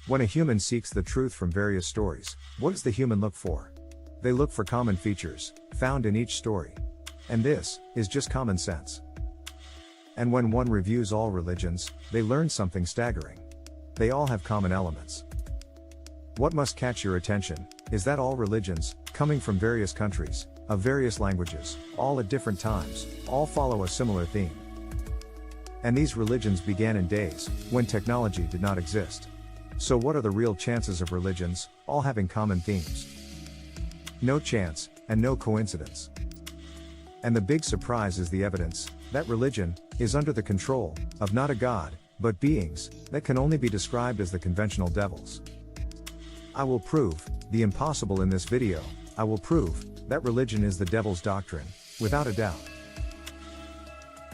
When a human seeks the truth from various stories, what does the human look for? They look for common features, found in each story. And this is just common sense. And when one reviews all religions, they learn something staggering. They all have common elements. What must catch your attention is that all religions, coming from various countries, of various languages, all at different times, all follow a similar theme. And these religions began in days when technology did not exist. So what are the real chances of religions all having common themes? No chance, and no coincidence. And the big surprise is the evidence that religion is under the control of not a god, but beings that can only be described as the conventional devils. I will prove the impossible in this video. I will prove that religion is the devil's doctrine, without a doubt.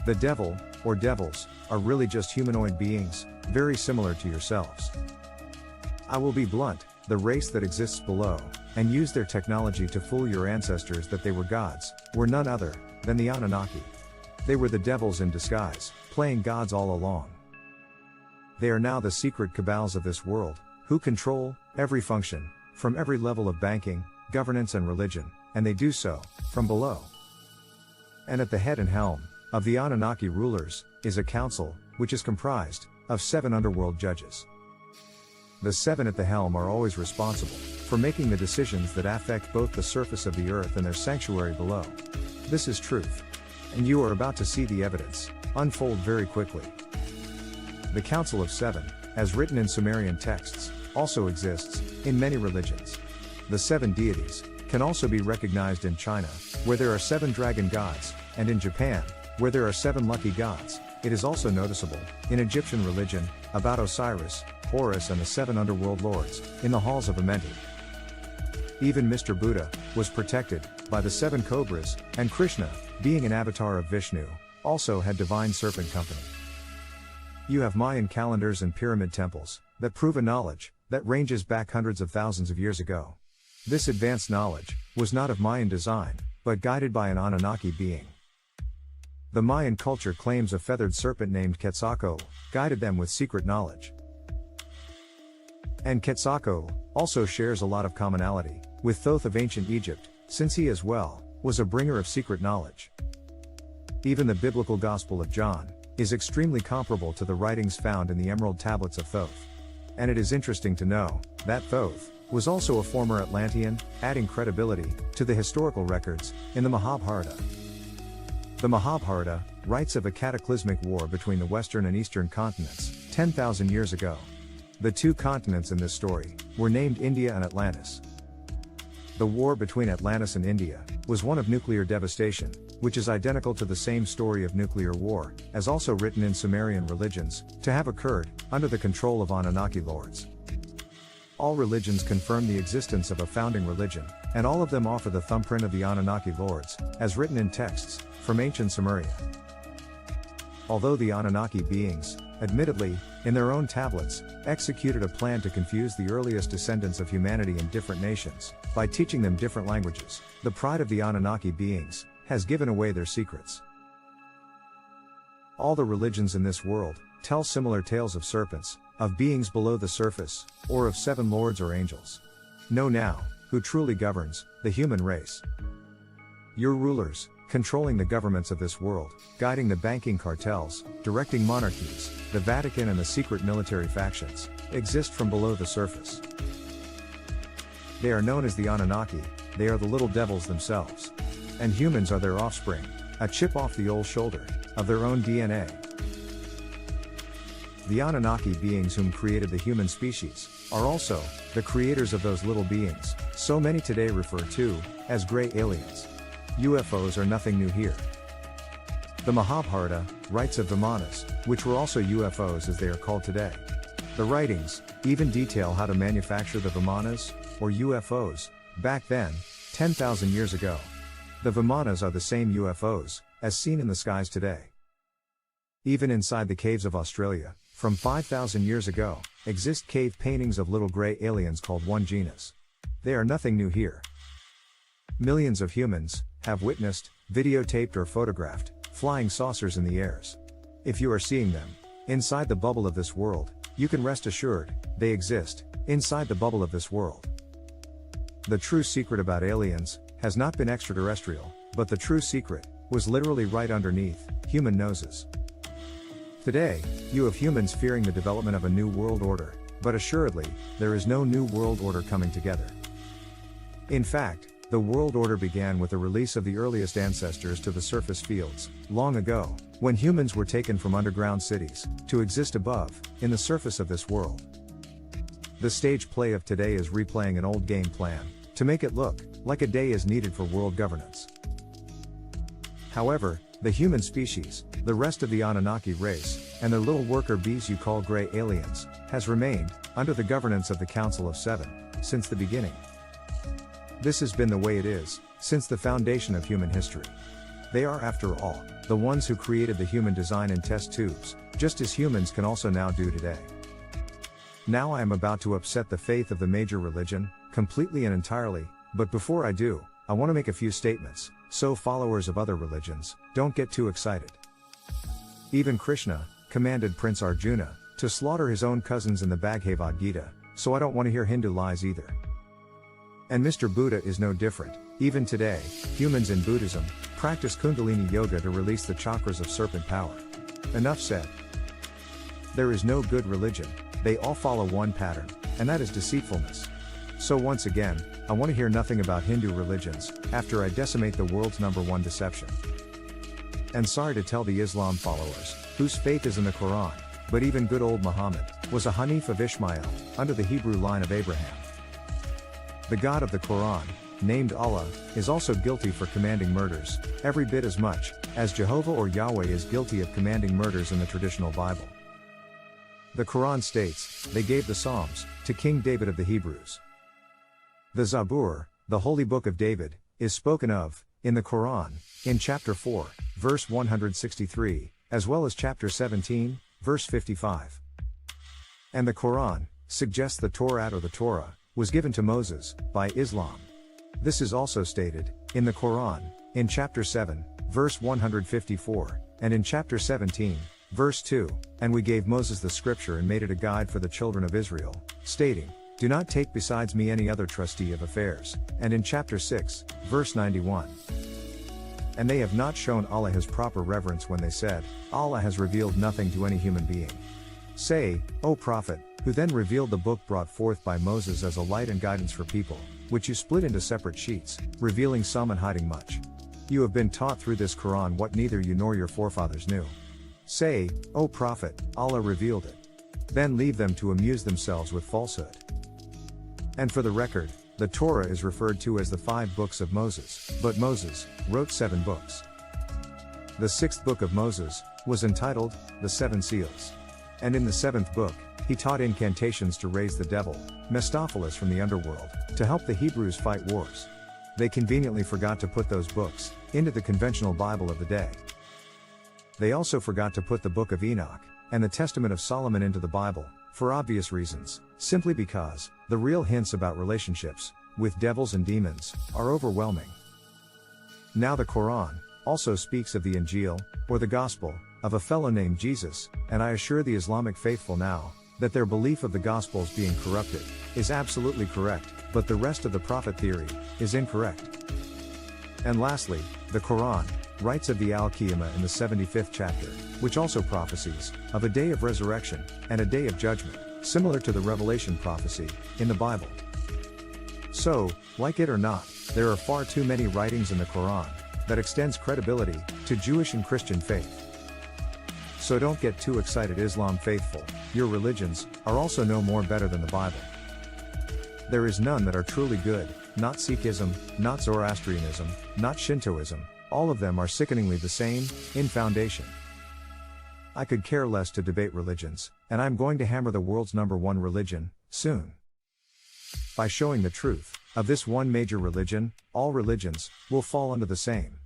The devil, or devils, are really just humanoid beings, very similar to yourselves. I will be blunt, the race that exists below, and use their technology to fool your ancestors that they were gods, were none other than the Anunnaki. They were the devils in disguise, playing gods all along. They are now the secret cabals of this world, who control every function, from every level of banking, governance and religion, and they do so from below. And at the head and helm of the Anunnaki rulers is a council, which is comprised of 7 underworld judges. The 7 at the helm are always responsible for making the decisions that affect both the surface of the earth and their sanctuary below. This is truth. And you are about to see the evidence unfold very quickly. The Council of 7, as written in Sumerian texts, also exists in many religions. The 7 deities can also be recognized in China, where there are 7 dragon gods, and in Japan, where there are 7 lucky gods. It is also noticeable in Egyptian religion about Osiris, Horus and the 7 underworld lords in the halls of Amenti. Even Mr. Buddha was protected by the 7 cobras, and Krishna, being an avatar of Vishnu, also had divine serpent company. You have Mayan calendars and pyramid temples that prove a knowledge that ranges back hundreds of thousands of years ago. This advanced knowledge was not of Mayan design, but guided by an Anunnaki being. The Mayan culture claims a feathered serpent named Quetzalcoatl guided them with secret knowledge. And Quetzalcoatl also shares a lot of commonality with Thoth of ancient Egypt, since he as well was a bringer of secret knowledge. Even the biblical Gospel of John is extremely comparable to the writings found in the Emerald Tablets of Thoth. And it is interesting to know that Thoth was also a former Atlantean, adding credibility to the historical records in the Mahabharata. The Mahabharata writes of a cataclysmic war between the western and eastern continents 10,000 years ago. The 2 continents in this story were named India and Atlantis. The war between Atlantis and India was one of nuclear devastation, which is identical to the same story of nuclear war, as also written in Sumerian religions, to have occurred under the control of Anunnaki lords. All religions confirm the existence of a founding religion, and all of them offer the thumbprint of the Anunnaki lords, as written in texts from ancient Sumeria. Although the Anunnaki beings, admittedly, in their own tablets, executed a plan to confuse the earliest descendants of humanity in different nations, by teaching them different languages, the pride of the Anunnaki beings has given away their secrets. All the religions in this world tell similar tales of serpents, of beings below the surface, or of 7 lords or angels. Know now who truly governs the human race. Your rulers, controlling the governments of this world, guiding the banking cartels, directing monarchies, the Vatican and the secret military factions, exist from below the surface. They are known as the Anunnaki. They are the little devils themselves. And humans are their offspring, a chip off the old shoulder of their own DNA. The Anunnaki beings whom created the human species are also the creators of those little beings, so many today refer to as gray aliens. UFOs are nothing new here. The Mahabharata writes of Vimanas, which were also UFOs as they are called today. The writings even detail how to manufacture the Vimanas, or UFOs, back then, 10,000 years ago. The Vimanas are the same UFOs as seen in the skies today. Even inside the caves of Australia, from 5,000 years ago, exist cave paintings of little gray aliens called one genus. They are nothing new here. Millions of humans have witnessed, videotaped or photographed flying saucers in the airs. If you are seeing them inside the bubble of this world, You can rest assured, they exist, inside the bubble of this world. The true secret about aliens has not been extraterrestrial, but the true secret was literally right underneath human noses. Today, you have humans fearing the development of a new world order, but assuredly, there is no new world order coming together. In fact, the world order began with the release of the earliest ancestors to the surface fields, long ago, when humans were taken from underground cities, to exist above, in the surface of this world. The stage play of today is replaying an old game plan, to make it look like a day is needed for world governance. However, the human species, the rest of the Anunnaki race, and their little worker bees you call gray aliens, has remained under the governance of the Council of Seven since the beginning. This has been the way it is since the foundation of human history. They are, after all, the ones who created the human design in test tubes, just as humans can also now do today. Now I am about to upset the faith of the major religion, completely and entirely, but before I do, I want to make a few statements, so followers of other religions don't get too excited. Even Krishna commanded Prince Arjuna to slaughter his own cousins in the Bhagavad Gita, so I don't want to hear Hindu lies either. And Mr. Buddha is no different. Even today, humans in Buddhism practice Kundalini Yoga to release the chakras of serpent power. Enough said. There is no good religion, they all follow one pattern, and that is deceitfulness. So once again, I want to hear nothing about Hindu religions, after I decimate the world's #1 deception. And sorry to tell the Islam followers, whose faith is in the Quran, but even good old Muhammad was a Hanif of Ishmael, under the Hebrew line of Abraham. The God of the Quran, named Allah, is also guilty for commanding murders, every bit as much as Jehovah or Yahweh is guilty of commanding murders in the traditional Bible. The Quran states, they gave the Psalms to King David of the Hebrews. The Zabur, the holy book of David, is spoken of in the Quran, in chapter 4, verse 163, as well as chapter 17, verse 55. And the Quran suggests the Torah or the Torah was given to Moses by Islam. This is also stated in the Quran, in chapter 7, verse 154, and in chapter 17, verse 2, and we gave Moses the scripture and made it a guide for the children of Israel, stating, do not take besides me any other trustee of affairs, and in chapter 6, verse 91. And they have not shown Allah his proper reverence when they said, Allah has revealed nothing to any human being. Say, O Prophet, who then revealed the book brought forth by Moses as a light and guidance for people, which you split into separate sheets, revealing some and hiding much. You have been taught through this Quran what neither you nor your forefathers knew. Say, O Prophet, Allah revealed it. Then leave them to amuse themselves with falsehood. And for the record, the Torah is referred to as the 5 books of Moses, but Moses wrote 7 books. The 6th book of Moses was entitled, The 7 Seals. And in the 7th book, he taught incantations to raise the devil, Mephistophilus from the underworld, to help the Hebrews fight wars. They conveniently forgot to put those books into the conventional Bible of the day. They also forgot to put the Book of Enoch and the Testament of Solomon into the Bible, for obvious reasons, simply because the real hints about relationships with devils and demons are overwhelming. Now the Quran also speaks of the Injil, or the Gospel, of a fellow named Jesus, and I assure the Islamic faithful now that their belief of the Gospels being corrupted is absolutely correct, but the rest of the prophet theory is incorrect. And lastly, the Quran writes of the Al-Qiyamah in the 75th chapter, which also prophesies of a day of resurrection and a day of judgment, similar to the Revelation prophecy in the Bible. So, like it or not, there are far too many writings in the Quran that extends credibility to Jewish and Christian faith. So don't get too excited, Islam faithful, your religions are also no more better than the Bible. There is none that are truly good, not Sikhism, not Zoroastrianism, not Shintoism, all of them are sickeningly the same, in foundation. I could care less to debate religions, and I'm going to hammer the world's #1 religion, soon. By showing the truth of this one major religion, all religions will fall under the same.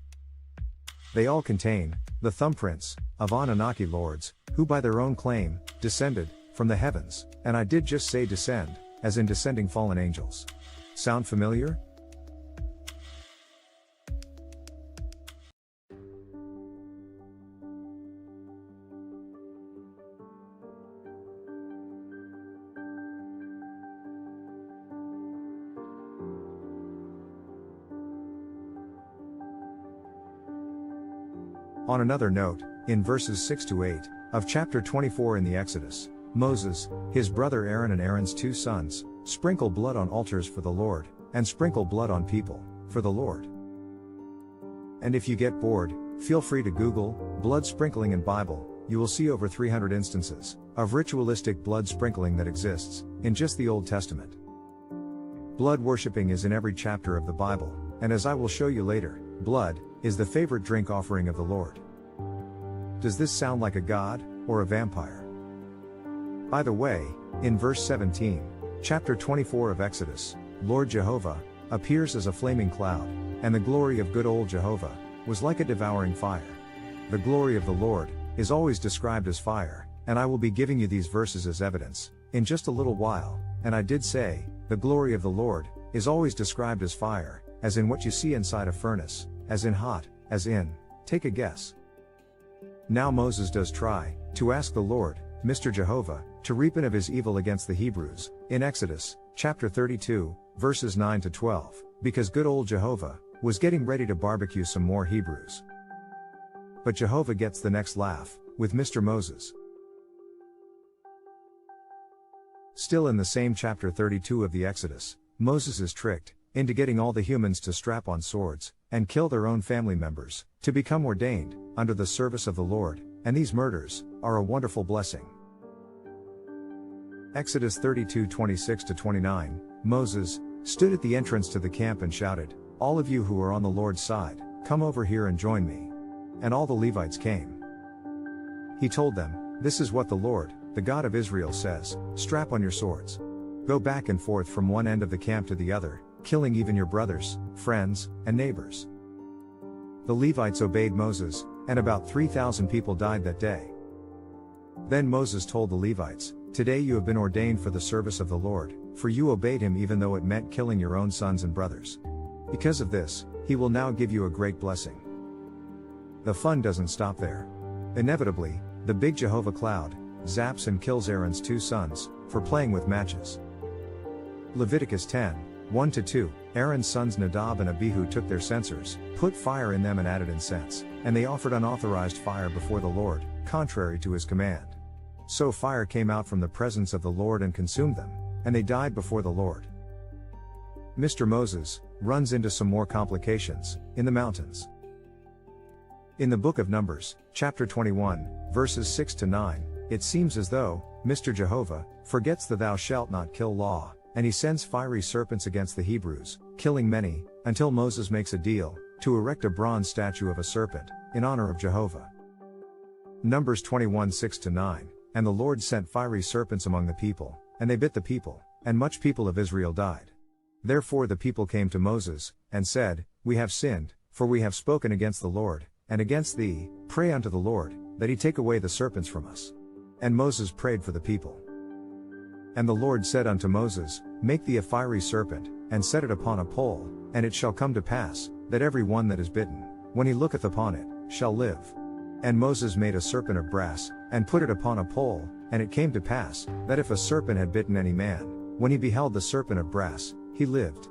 They all contain the thumbprints of Anunnaki lords, who by their own claim, descended from the heavens, and I did just say descend, as in descending fallen angels. Sound familiar? On another note, in verses 6 to 8 of chapter 24 in the Exodus, Moses, his brother Aaron and Aaron's 2 sons, sprinkle blood on altars for the Lord, and sprinkle blood on people, for the Lord. And if you get bored, feel free to Google blood sprinkling in Bible. You will see over 300 instances of ritualistic blood sprinkling that exists in just the Old Testament. Blood worshipping is in every chapter of the Bible, and as I will show you later, blood is the favorite drink offering of the Lord. Does this sound like a god or a vampire? By the way, in verse 17, chapter 24 of Exodus, Lord Jehovah appears as a flaming cloud, and the glory of good old Jehovah was like a devouring fire. The glory of the Lord is always described as fire, and I will be giving you these verses as evidence in just a little while. And I did say, the glory of the Lord is always described as fire, as in what you see inside a furnace, as in hot, as in, take a guess. Now Moses does try to ask the Lord, Mr. Jehovah, to repent of his evil against the Hebrews, in Exodus, chapter 32, verses 9 to 12, because good old Jehovah was getting ready to barbecue some more Hebrews. But Jehovah gets the next laugh with Mr. Moses. Still in the same chapter 32 of the Exodus, Moses is tricked into getting all the humans to strap on swords and kill their own family members to become ordained under the service of the Lord, and these murders are a wonderful blessing. Exodus 32:26 to 29, Moses stood at the entrance to the camp and shouted, "All of you who are on the Lord's side, come over here and join me." And all the Levites came. He told them, "This is what the Lord, the God of Israel says, strap on your swords. Go back and forth from one end of the camp to the other, killing even your brothers, friends, and neighbors." The Levites obeyed Moses, and about 3,000 people died that day. Then Moses told the Levites, "Today you have been ordained for the service of the Lord, for you obeyed him even though it meant killing your own sons and brothers. Because of this, he will now give you a great blessing." The fun doesn't stop there. Inevitably, the big Jehovah cloud zaps and kills Aaron's 2 sons for playing with matches. Leviticus 10:1-2, Aaron's sons Nadab and Abihu took their censers, put fire in them and added incense, and they offered unauthorized fire before the Lord, contrary to his command. So fire came out from the presence of the Lord and consumed them, and they died before the Lord. Mr. Moses runs into some more complications in the mountains. In the book of Numbers, chapter 21, verses 6 to 9, it seems as though Mr. Jehovah forgets the "thou shalt not kill" law, and he sends fiery serpents against the Hebrews, killing many, until Moses makes a deal to erect a bronze statue of a serpent in honor of Jehovah. Numbers 21:6-9, and the Lord sent fiery serpents among the people, and they bit the people, and much people of Israel died. Therefore the people came to Moses, and said, "We have sinned, for we have spoken against the Lord, and against thee. Pray unto the Lord, that he take away the serpents from us." And Moses prayed for the people. And the Lord said unto Moses, "Make thee a fiery serpent, and set it upon a pole, and it shall come to pass, that every one that is bitten, when he looketh upon it, shall live." And Moses made a serpent of brass, and put it upon a pole, and it came to pass, that if a serpent had bitten any man, when he beheld the serpent of brass, he lived.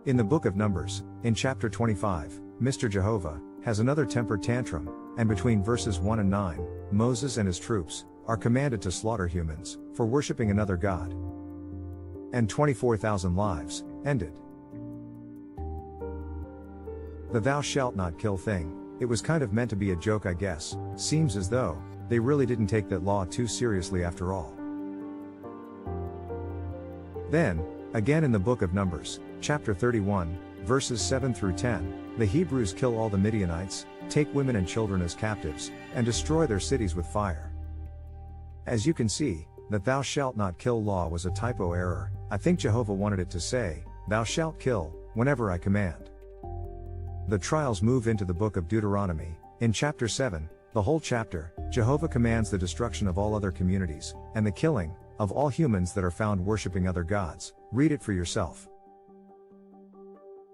In the book of Numbers, in chapter 25, Mr. Jehovah has another temper tantrum, and between verses 1 and 9, Moses and his troops are commanded to slaughter humans for worshiping another god. And 24,000 lives ended. The "thou shalt not kill" thing, it was kind of meant to be a joke, I guess. Seems as though they really didn't take that law too seriously after all. Then, again in the book of Numbers, chapter 31, verses 7-10, the Hebrews kill all the Midianites, take women and children as captives, and destroy their cities with fire. As you can see, that "thou shalt not kill" law was a typo error. I think Jehovah wanted it to say, "Thou shalt kill, whenever I command." The trials move into the book of Deuteronomy. In chapter 7, the whole chapter, Jehovah commands the destruction of all other communities, and the killing of all humans that are found worshiping other gods. Read it for yourself.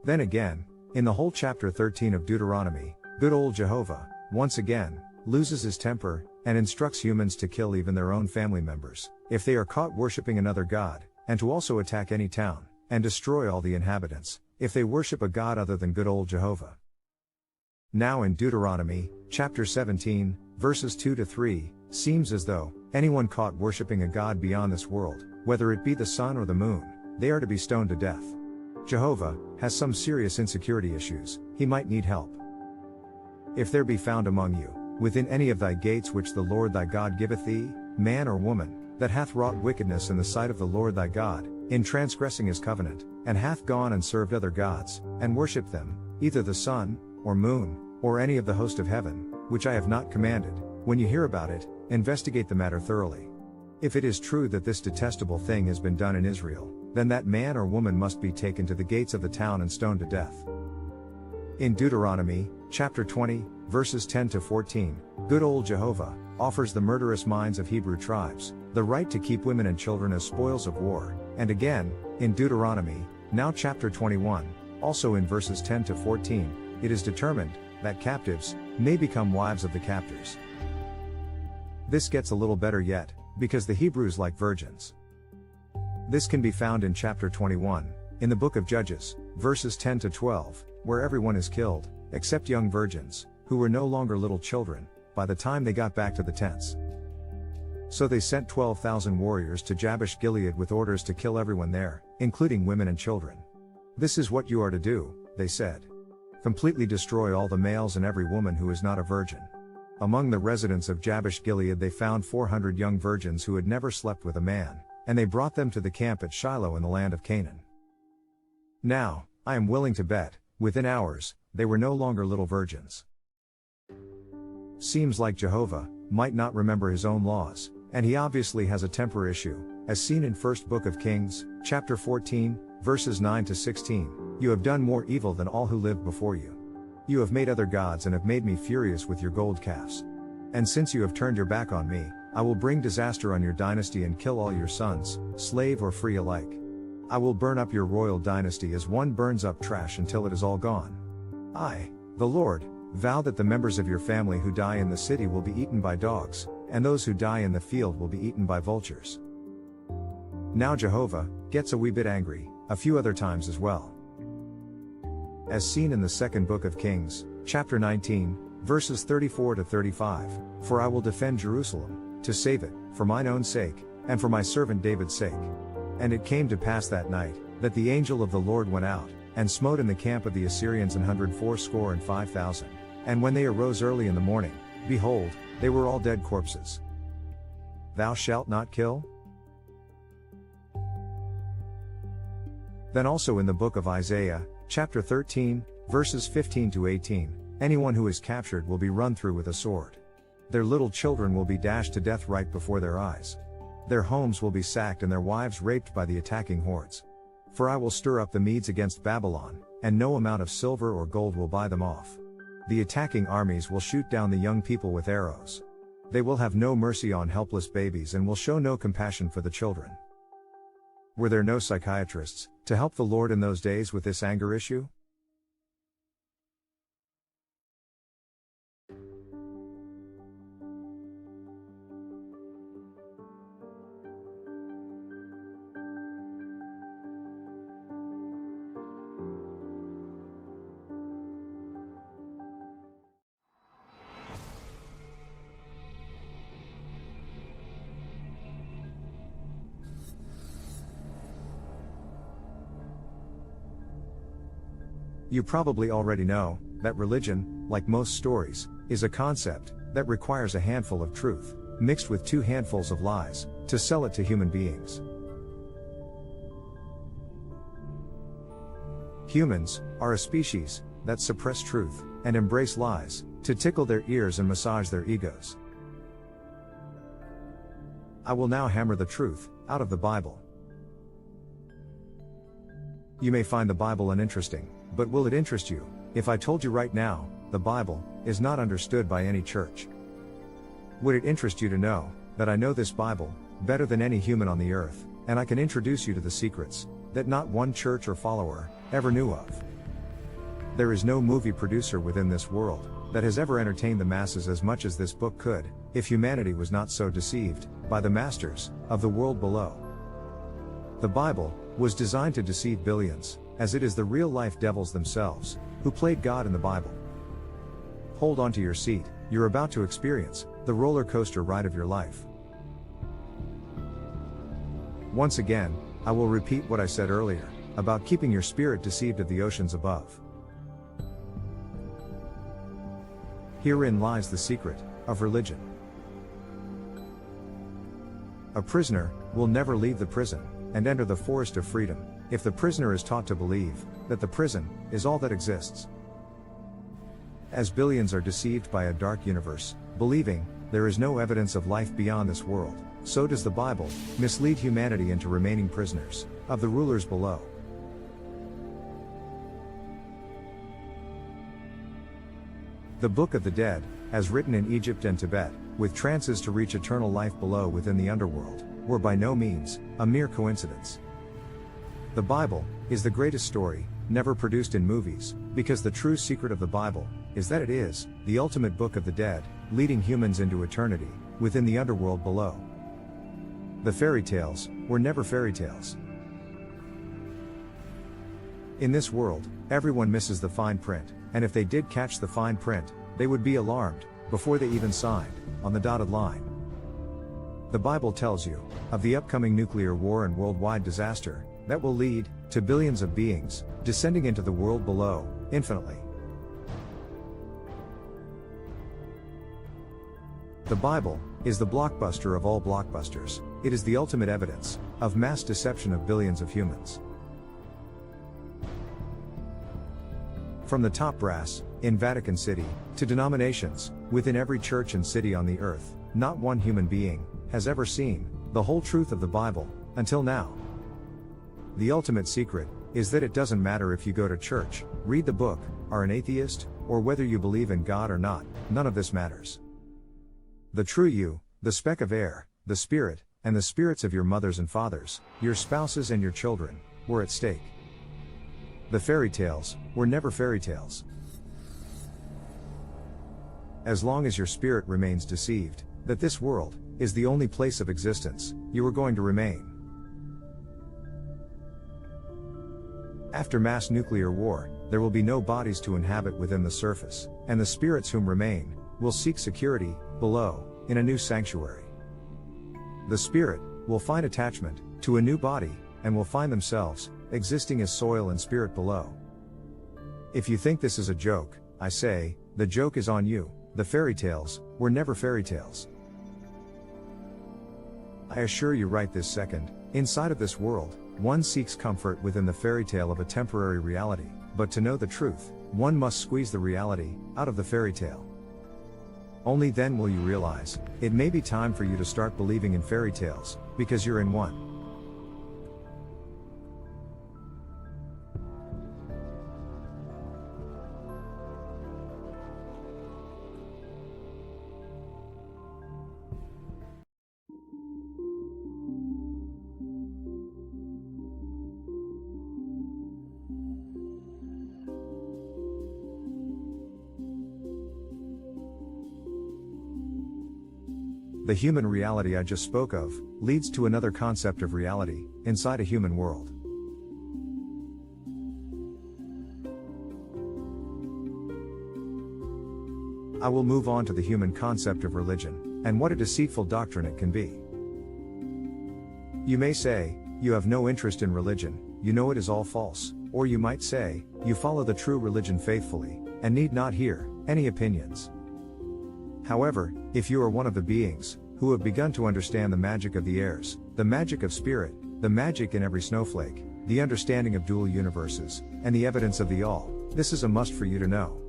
Then again, in the whole chapter 13 of Deuteronomy, good old Jehovah, once again, loses his temper, and instructs humans to kill even their own family members, if they are caught worshiping another god, and to also attack any town, and destroy all the inhabitants, if they worship a god other than good old Jehovah. Now in Deuteronomy, chapter 17, verses 2 to 3, seems as though anyone caught worshipping a god beyond this world, whether it be the sun or the moon, they are to be stoned to death. Jehovah has some serious insecurity issues, he might need help. If there be found among you, within any of thy gates which the Lord thy God giveth thee, man or woman, that hath wrought wickedness in the sight of the Lord thy God, in transgressing his covenant, and hath gone and served other gods, and worshipped them, either the sun, or moon, or any of the host of heaven, which I have not commanded, when you hear about it, investigate the matter thoroughly. If it is true that this detestable thing has been done in Israel, then that man or woman must be taken to the gates of the town and stoned to death. In Deuteronomy, chapter 20, verses 10 to 14, good old Jehovah offers the murderous minds of Hebrew tribes the right to keep women and children as spoils of war, and again, in Deuteronomy, now chapter 21, also in verses 10 to 14, it is determined that captives may become wives of the captors. This gets a little better yet, because the Hebrews like virgins. This can be found in chapter 21, in the book of Judges, verses 10 to 12, where everyone is killed, except young virgins, who were no longer little children, by the time they got back to the tents. So they sent 12,000 warriors to Jabesh Gilead with orders to kill everyone there, including women and children. This is what you are to do, they said. Completely destroy all the males and every woman who is not a virgin. Among the residents of Jabesh Gilead they found 400 young virgins who had never slept with a man, and they brought them to the camp at Shiloh in the land of Canaan. Now, I am willing to bet, within hours, they were no longer little virgins. Seems like Jehovah might not remember his own laws, and he obviously has a temper issue, as seen in First Book of Kings, chapter 14, verses 9 to 16, you have done more evil than all who lived before you. You have made other gods and have made me furious with your gold calves. And since you have turned your back on me, I will bring disaster on your dynasty and kill all your sons, slave or free alike. I will burn up your royal dynasty as one burns up trash until it is all gone. I, the Lord, vow that the members of your family who die in the city will be eaten by dogs, and those who die in the field will be eaten by vultures. Now Jehovah gets a wee bit angry, a few other times as well. As seen in the second book of Kings, chapter 19, verses 34 to 35, for I will defend Jerusalem, to save it, for mine own sake, and for my servant David's sake. And it came to pass that night, that the angel of the Lord went out, and smote in the camp of the Assyrians 185,000, and when they arose early in the morning, behold, they were all dead corpses. Thou shalt not kill? Then also in the book of Isaiah, chapter 13, verses 15 to 18, anyone who is captured will be run through with a sword. Their little children will be dashed to death right before their eyes. Their homes will be sacked and their wives raped by the attacking hordes. For I will stir up the Medes against Babylon, and no amount of silver or gold will buy them off. The attacking armies will shoot down the young people with arrows. They will have no mercy on helpless babies and will show no compassion for the children. Were there no psychiatrists to help the Lord in those days with this anger issue? You probably already know that religion, like most stories, is a concept that requires a handful of truth, mixed with 2 handfuls of lies, to sell it to human beings. Humans are a species that suppress truth and embrace lies to tickle their ears and massage their egos. I will now hammer the truth out of the Bible. You may find the Bible uninteresting, but will it interest you if I told you right now, the Bible is not understood by any church? Would it interest you to know that I know this Bible better than any human on the earth, and I can introduce you to the secrets that not one church or follower ever knew of? There is no movie producer within this world that has ever entertained the masses as much as this book could, if humanity was not so deceived by the masters of the world below. The Bible was designed to deceive billions, as it is the real-life devils themselves who played God in the Bible. Hold on to your seat, you're about to experience the roller coaster ride of your life. Once again, I will repeat what I said earlier about keeping your spirit deceived of the oceans above. Herein lies the secret of religion. A prisoner will never leave the prison and enter the forest of freedom if the prisoner is taught to believe that the prison is all that exists. As billions are deceived by a dark universe, believing there is no evidence of life beyond this world, so does the Bible mislead humanity into remaining prisoners of the rulers below. The Book of the Dead, as written in Egypt and Tibet, with trances to reach eternal life below within the underworld, were by no means a mere coincidence. The Bible is the greatest story never produced in movies, because the true secret of the Bible is that it is the ultimate book of the dead, leading humans into eternity within the underworld below. The fairy tales were never fairy tales. In this world, everyone misses the fine print, and if they did catch the fine print, they would be alarmed before they even signed on the dotted line. The Bible tells you of the upcoming nuclear war and worldwide disaster that will lead to billions of beings descending into the world below infinitely. The Bible is the blockbuster of all blockbusters. It is the ultimate evidence of mass deception of billions of humans. From the top brass in Vatican City to denominations within every church and city on the earth, not one human being has ever seen the whole truth of the Bible until now. The ultimate secret is that it doesn't matter if you go to church, read the book, are an atheist, or whether you believe in God or not, none of this matters. The true you, the speck of air, the spirit, and the spirits of your mothers and fathers, your spouses and your children, were at stake. The fairy tales were never fairy tales. As long as your spirit remains deceived that this world is the only place of existence, you are going to remain. After mass nuclear war, there will be no bodies to inhabit within the surface, and the spirits whom remain will seek security below in a new sanctuary. The spirit will find attachment to a new body and will find themselves existing as soil and spirit below. If you think this is a joke, I say, the joke is on you. The fairy tales were never fairy tales. I assure you right this second, inside of this world, one seeks comfort within the fairy tale of a temporary reality, but to know the truth, one must squeeze the reality out of the fairy tale. Only then will you realize it may be time for you to start believing in fairy tales, because you're in one. The human reality I just spoke of leads to another concept of reality inside a human world. I will move on to the human concept of religion and what a deceitful doctrine it can be. You may say, you have no interest in religion, you know it is all false, or you might say, you follow the true religion faithfully and need not hear any opinions. However, if you are one of the beings who have begun to understand the magic of the airs, the magic of spirit, the magic in every snowflake, the understanding of dual universes, and the evidence of the all, this is a must for you to know.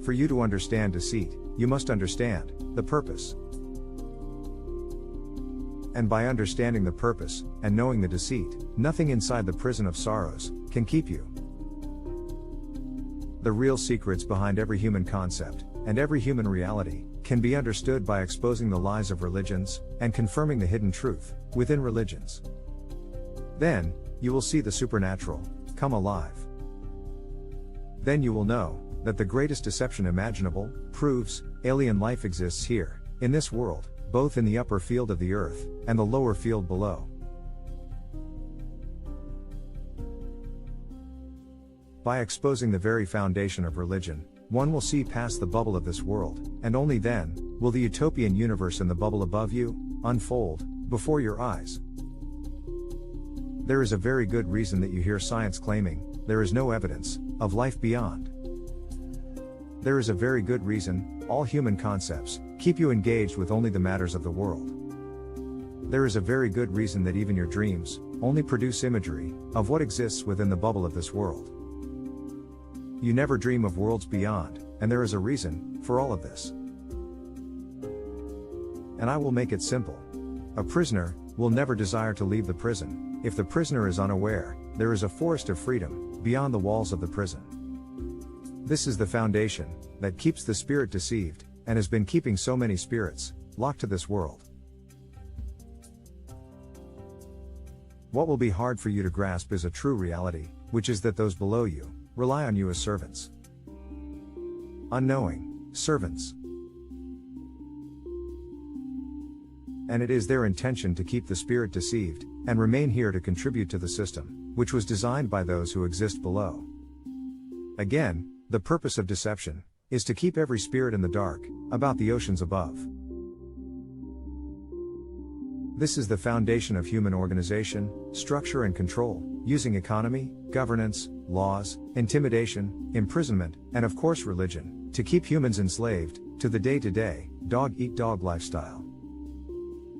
For you to understand deceit, you must understand the purpose. And by understanding the purpose and knowing the deceit, nothing inside the prison of sorrows can keep you. The real secrets behind every human concept and every human reality can be understood by exposing the lies of religions and confirming the hidden truth within religions. Then, you will see the supernatural come alive. Then you will know that the greatest deception imaginable proves alien life exists here, in this world, both in the upper field of the earth and the lower field below. By exposing the very foundation of religion, one will see past the bubble of this world, and only then will the utopian universe in the bubble above you unfold before your eyes. There is a very good reason that you hear science claiming there is no evidence of life beyond. There is a very good reason all human concepts keep you engaged with only the matters of the world. There is a very good reason that even your dreams only produce imagery of what exists within the bubble of this world. You never dream of worlds beyond, and there is a reason for all of this. And I will make it simple. A prisoner will never desire to leave the prison. If the prisoner is unaware, there is a forest of freedom beyond the walls of the prison. This is the foundation that keeps the spirit deceived, and has been keeping so many spirits locked to this world. What will be hard for you to grasp is a true reality, which is that those below you rely on you as servants. Unknowing servants. And it is their intention to keep the spirit deceived, and remain here to contribute to the system, which was designed by those who exist below. Again, the purpose of deception is to keep every spirit in the dark about the oceans above. This is the foundation of human organization, structure and control, using economy, governance, laws, intimidation, imprisonment, and of course religion, to keep humans enslaved to the day-to-day, dog-eat-dog lifestyle.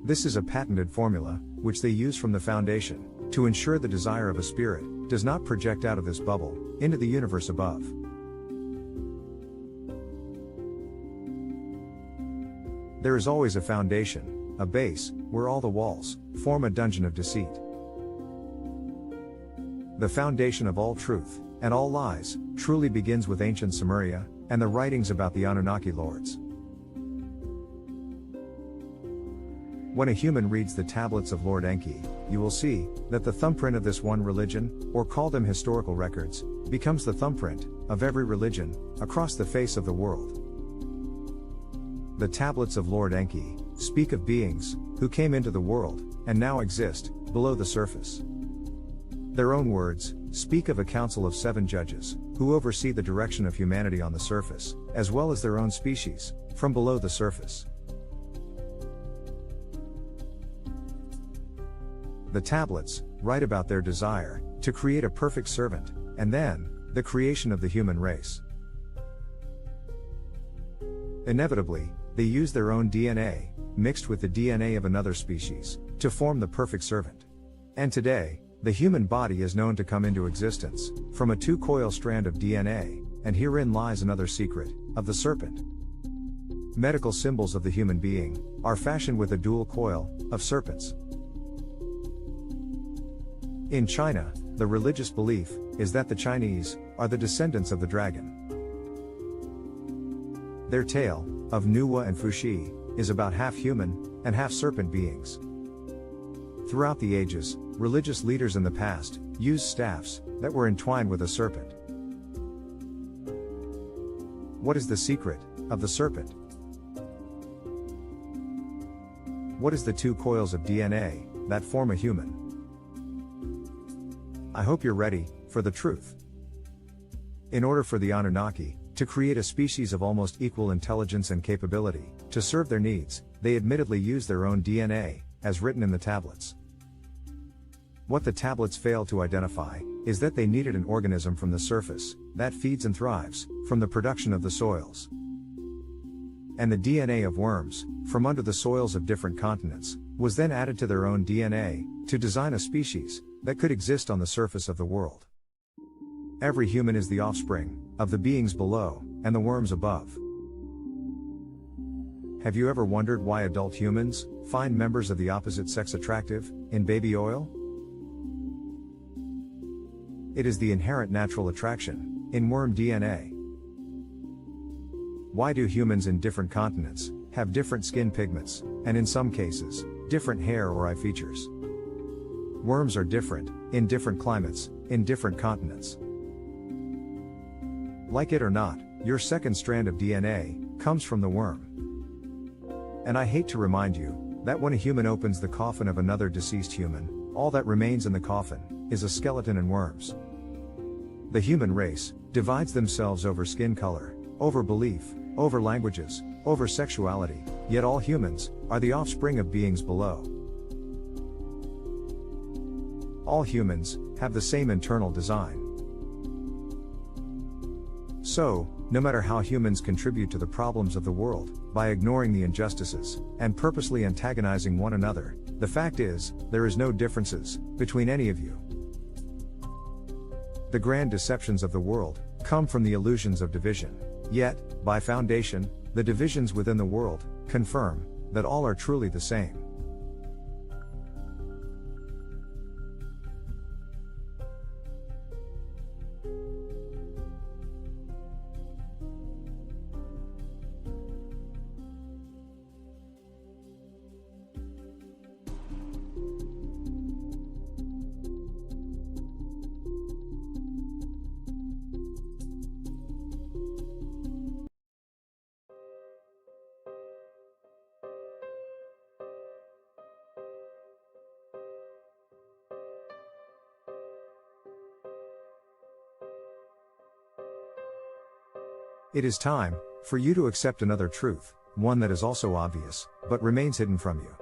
This is a patented formula, which they use from the foundation, to ensure the desire of a spirit does not project out of this bubble into the universe above. There is always a foundation, a base, where all the walls form a dungeon of deceit. The foundation of all truth and all lies truly begins with ancient Sumeria and the writings about the Anunnaki lords. When a human reads the tablets of Lord Enki, you will see that the thumbprint of this one religion, or call them historical records, becomes the thumbprint of every religion across the face of the world. The tablets of Lord Enki speak of beings who came into the world and now exist below the surface. Their own words speak of a council of 7 judges who oversee the direction of humanity on the surface, as well as their own species from below the surface. The tablets write about their desire to create a perfect servant, and then the creation of the human race. Inevitably, they use their own DNA, mixed with the DNA of another species, to form the perfect servant. And today, the human body is known to come into existence from a 2-coil strand of DNA, and herein lies another secret of the serpent. Medical symbols of the human being are fashioned with a dual coil of serpents. In China, the religious belief is that the Chinese are the descendants of the dragon. Their tale of UNOWHO and Fuxi is about half human and half serpent beings. Throughout the ages, religious leaders in the past used staffs that were entwined with a serpent. What is the secret of the serpent? What is the 2 coils of DNA that form a human? I hope you're ready for the truth. In order for the Anunnaki to create a species of almost equal intelligence and capability to serve their needs, they admittedly use their own DNA, as written in the tablets. What the tablets fail to identify is that they needed an organism from the surface that feeds and thrives from the production of the soils. And the DNA of worms from under the soils of different continents was then added to their own DNA to design a species that could exist on the surface of the world. Every human is the offspring of the beings below and the worms above. Have you ever wondered why adult humans find members of the opposite sex attractive in baby oil? It is the inherent natural attraction in worm DNA. Why do humans in different continents have different skin pigments, and in some cases, different hair or eye features? Worms are different in different climates, in different continents. Like it or not, your second strand of DNA comes from the worm. And I hate to remind you that when a human opens the coffin of another deceased human, all that remains in the coffin is a skeleton and worms. The human race divides themselves over skin color, over belief, over languages, over sexuality, yet all humans are the offspring of beings below. All humans have the same internal design. So, no matter how humans contribute to the problems of the world, by ignoring the injustices, and purposely antagonizing one another, the fact is, there is no differences between any of you. The grand deceptions of the world come from the illusions of division. Yet, by foundation, the divisions within the world confirm that all are truly the same. It is time for you to accept another truth, one that is also obvious, but remains hidden from you.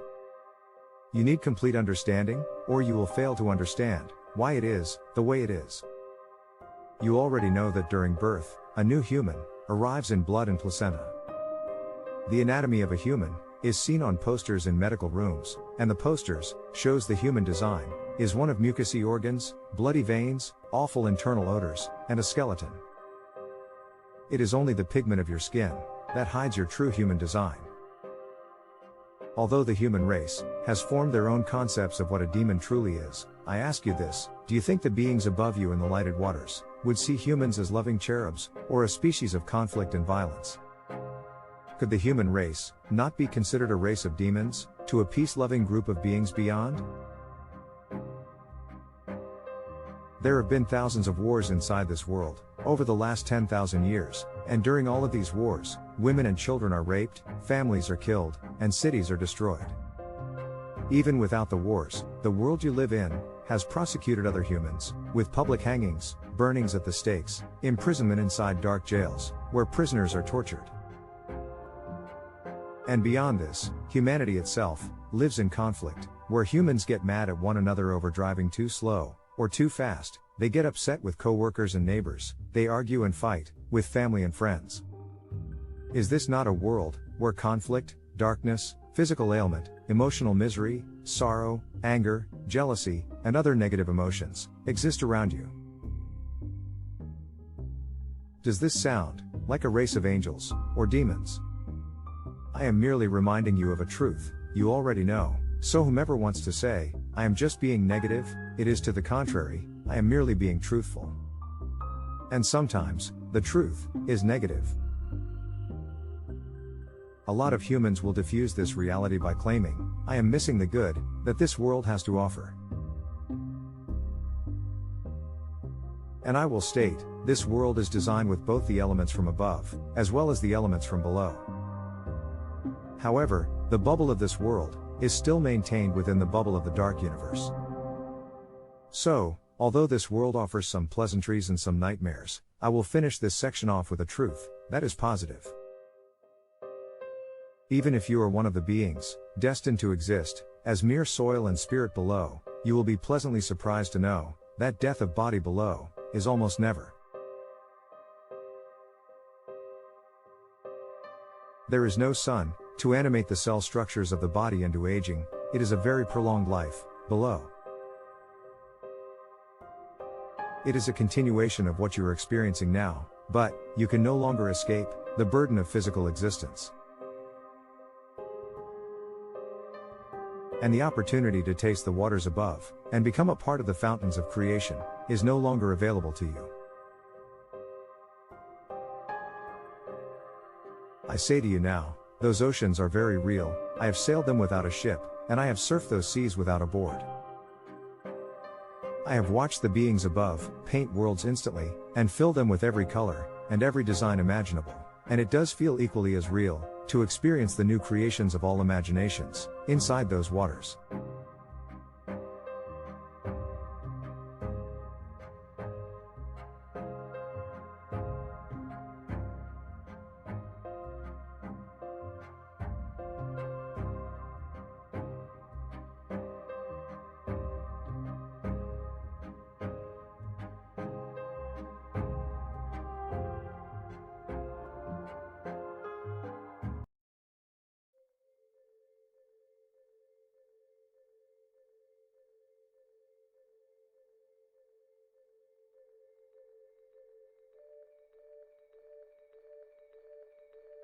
You need complete understanding, or you will fail to understand why it is the way it is. You already know that during birth, a new human arrives in blood and placenta. The anatomy of a human is seen on posters in medical rooms, and the posters shows the human design is one of mucousy organs, bloody veins, awful internal odors, and a skeleton. It is only the pigment of your skin that hides your true human design. Although the human race has formed their own concepts of what a demon truly is, I ask you this: do you think the beings above you in the lighted waters would see humans as loving cherubs, or a species of conflict and violence? Could the human race not be considered a race of demons, to a peace-loving group of beings beyond? There have been thousands of wars inside this world over the last 10,000 years, and during all of these wars, women and children are raped, families are killed, and cities are destroyed. Even without the wars, the world you live in has prosecuted other humans with public hangings, burnings at the stakes, imprisonment inside dark jails, where prisoners are tortured. And beyond this, humanity itself lives in conflict, where humans get mad at one another over driving too slow or too fast. They get upset with co-workers and neighbors, they argue and fight with family and friends. Is this not a world where conflict, darkness, physical ailment, emotional misery, sorrow, anger, jealousy, and other negative emotions exist around you? Does this sound like a race of angels or demons? I am merely reminding you of a truth you already know, so whomever wants to say, I am just being negative, it is to the contrary, I am merely being truthful. And sometimes, the truth is negative. A lot of humans will diffuse this reality by claiming, I am missing the good that this world has to offer. And I will state, this world is designed with both the elements from above, as well as the elements from below. However, the bubble of this world is still maintained within the bubble of the dark universe. So, although this world offers some pleasantries and some nightmares, I will finish this section off with a truth that is positive. Even if you are one of the beings destined to exist as mere soil and spirit below, you will be pleasantly surprised to know that death of body below is almost never. There is no sun to animate the cell structures of the body into aging. It is a very prolonged life below. It is a continuation of what you are experiencing now, but you can no longer escape the burden of physical existence. And the opportunity to taste the waters above and become a part of the fountains of creation is no longer available to you. I say to you now, those oceans are very real. I have sailed them without a ship, and I have surfed those seas without a board. I have watched the beings above paint worlds instantly, and fill them with every color and every design imaginable, and it does feel equally as real to experience the new creations of all imaginations inside those waters.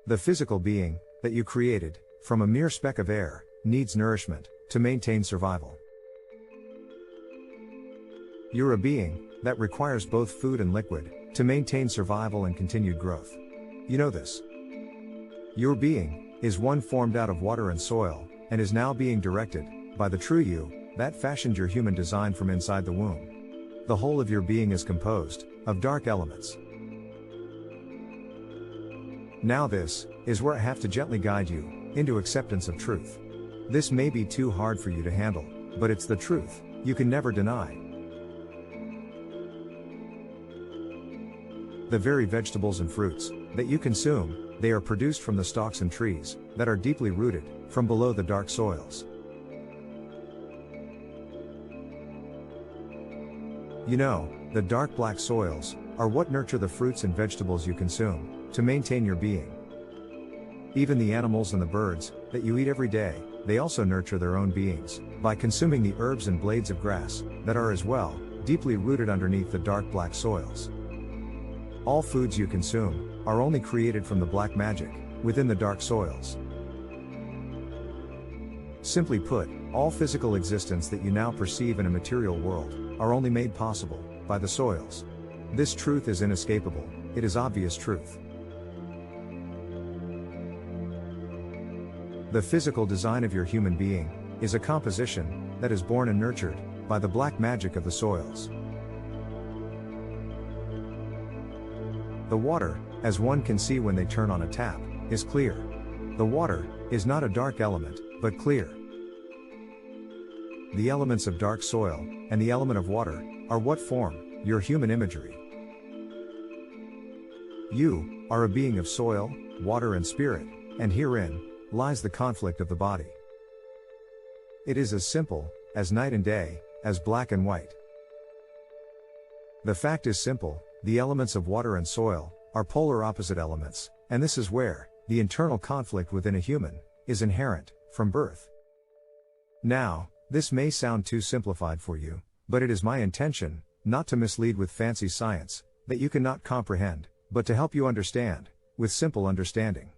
The physical being that you created from a mere speck of air needs nourishment to maintain survival. You're a being that requires both food and liquid to maintain survival and continued growth. You know this. Your being is one formed out of water and soil, and is now being directed by the true you that fashioned your human design from inside the womb. The whole of your being is composed of dark elements. Now this is where I have to gently guide you into acceptance of truth. This may be too hard for you to handle, but it's the truth you can never deny. The very vegetables and fruits that you consume, they are produced from the stalks and trees that are deeply rooted from below the dark soils. You know, the dark black soils are what nurture the fruits and vegetables you consume to maintain your being. Even the animals and the birds that you eat every day, they also nurture their own beings by consuming the herbs and blades of grass that are as well deeply rooted underneath the dark black soils. All foods you consume are only created from the black magic within the dark soils. Simply put, all physical existence that you now perceive in a material world are only made possible by the soils. This truth is inescapable, it is obvious truth. The physical design of your human being is a composition that is born and nurtured by the black magic of the soils. The water, as one can see when they turn on a tap, is clear. The water is not a dark element, but clear. The elements of dark soil and the element of water are what form your human imagery. You are a being of soil, water and spirit, and herein lies the conflict of the body. It is as simple as night and day, as black and white. The fact is simple, the elements of water and soil are polar opposite elements, and this is where the internal conflict within a human is inherent from birth. Now, this may sound too simplified for you, but it is my intention not to mislead with fancy science that you cannot comprehend, but to help you understand with simple understanding.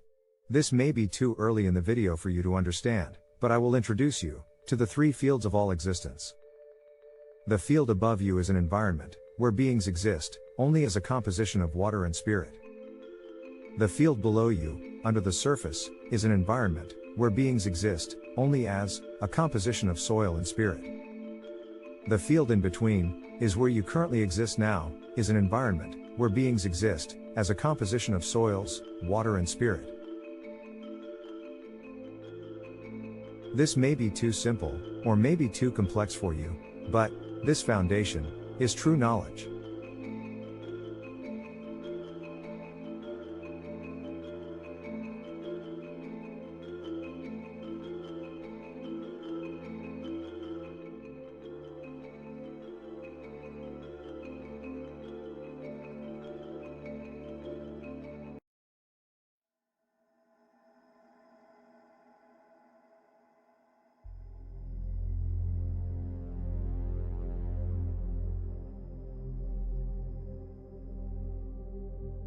This may be too early in the video for you to understand, but I will introduce you to the three fields of all existence. The field above you is an environment where beings exist only as a composition of water and spirit. The field below you, under the surface, is an environment where beings exist only as a composition of soil and spirit. The field in between is where you currently exist now, is an environment where beings exist as a composition of soils, water and spirit. This may be too simple, or maybe too complex for you, but this foundation is true knowledge.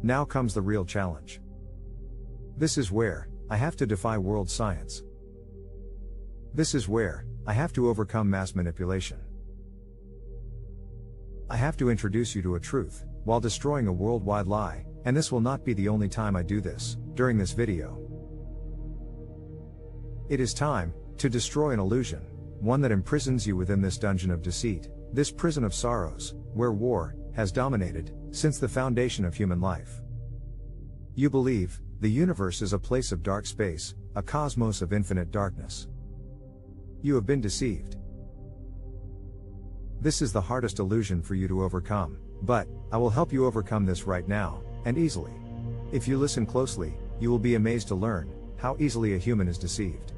Now comes the real challenge. This is where I have to defy world science. This is where I have to overcome mass manipulation. I have to introduce you to a truth while destroying a worldwide lie, and this will not be the only time I do this during this video. It is time to destroy an illusion, one that imprisons you within this dungeon of deceit, this prison of sorrows, where war has dominated since the foundation of human life. You believe the universe is a place of dark space, a cosmos of infinite darkness. You have been deceived. This is the hardest illusion for you to overcome, but I will help you overcome this right now, and easily. If you listen closely, you will be amazed to learn how easily a human is deceived.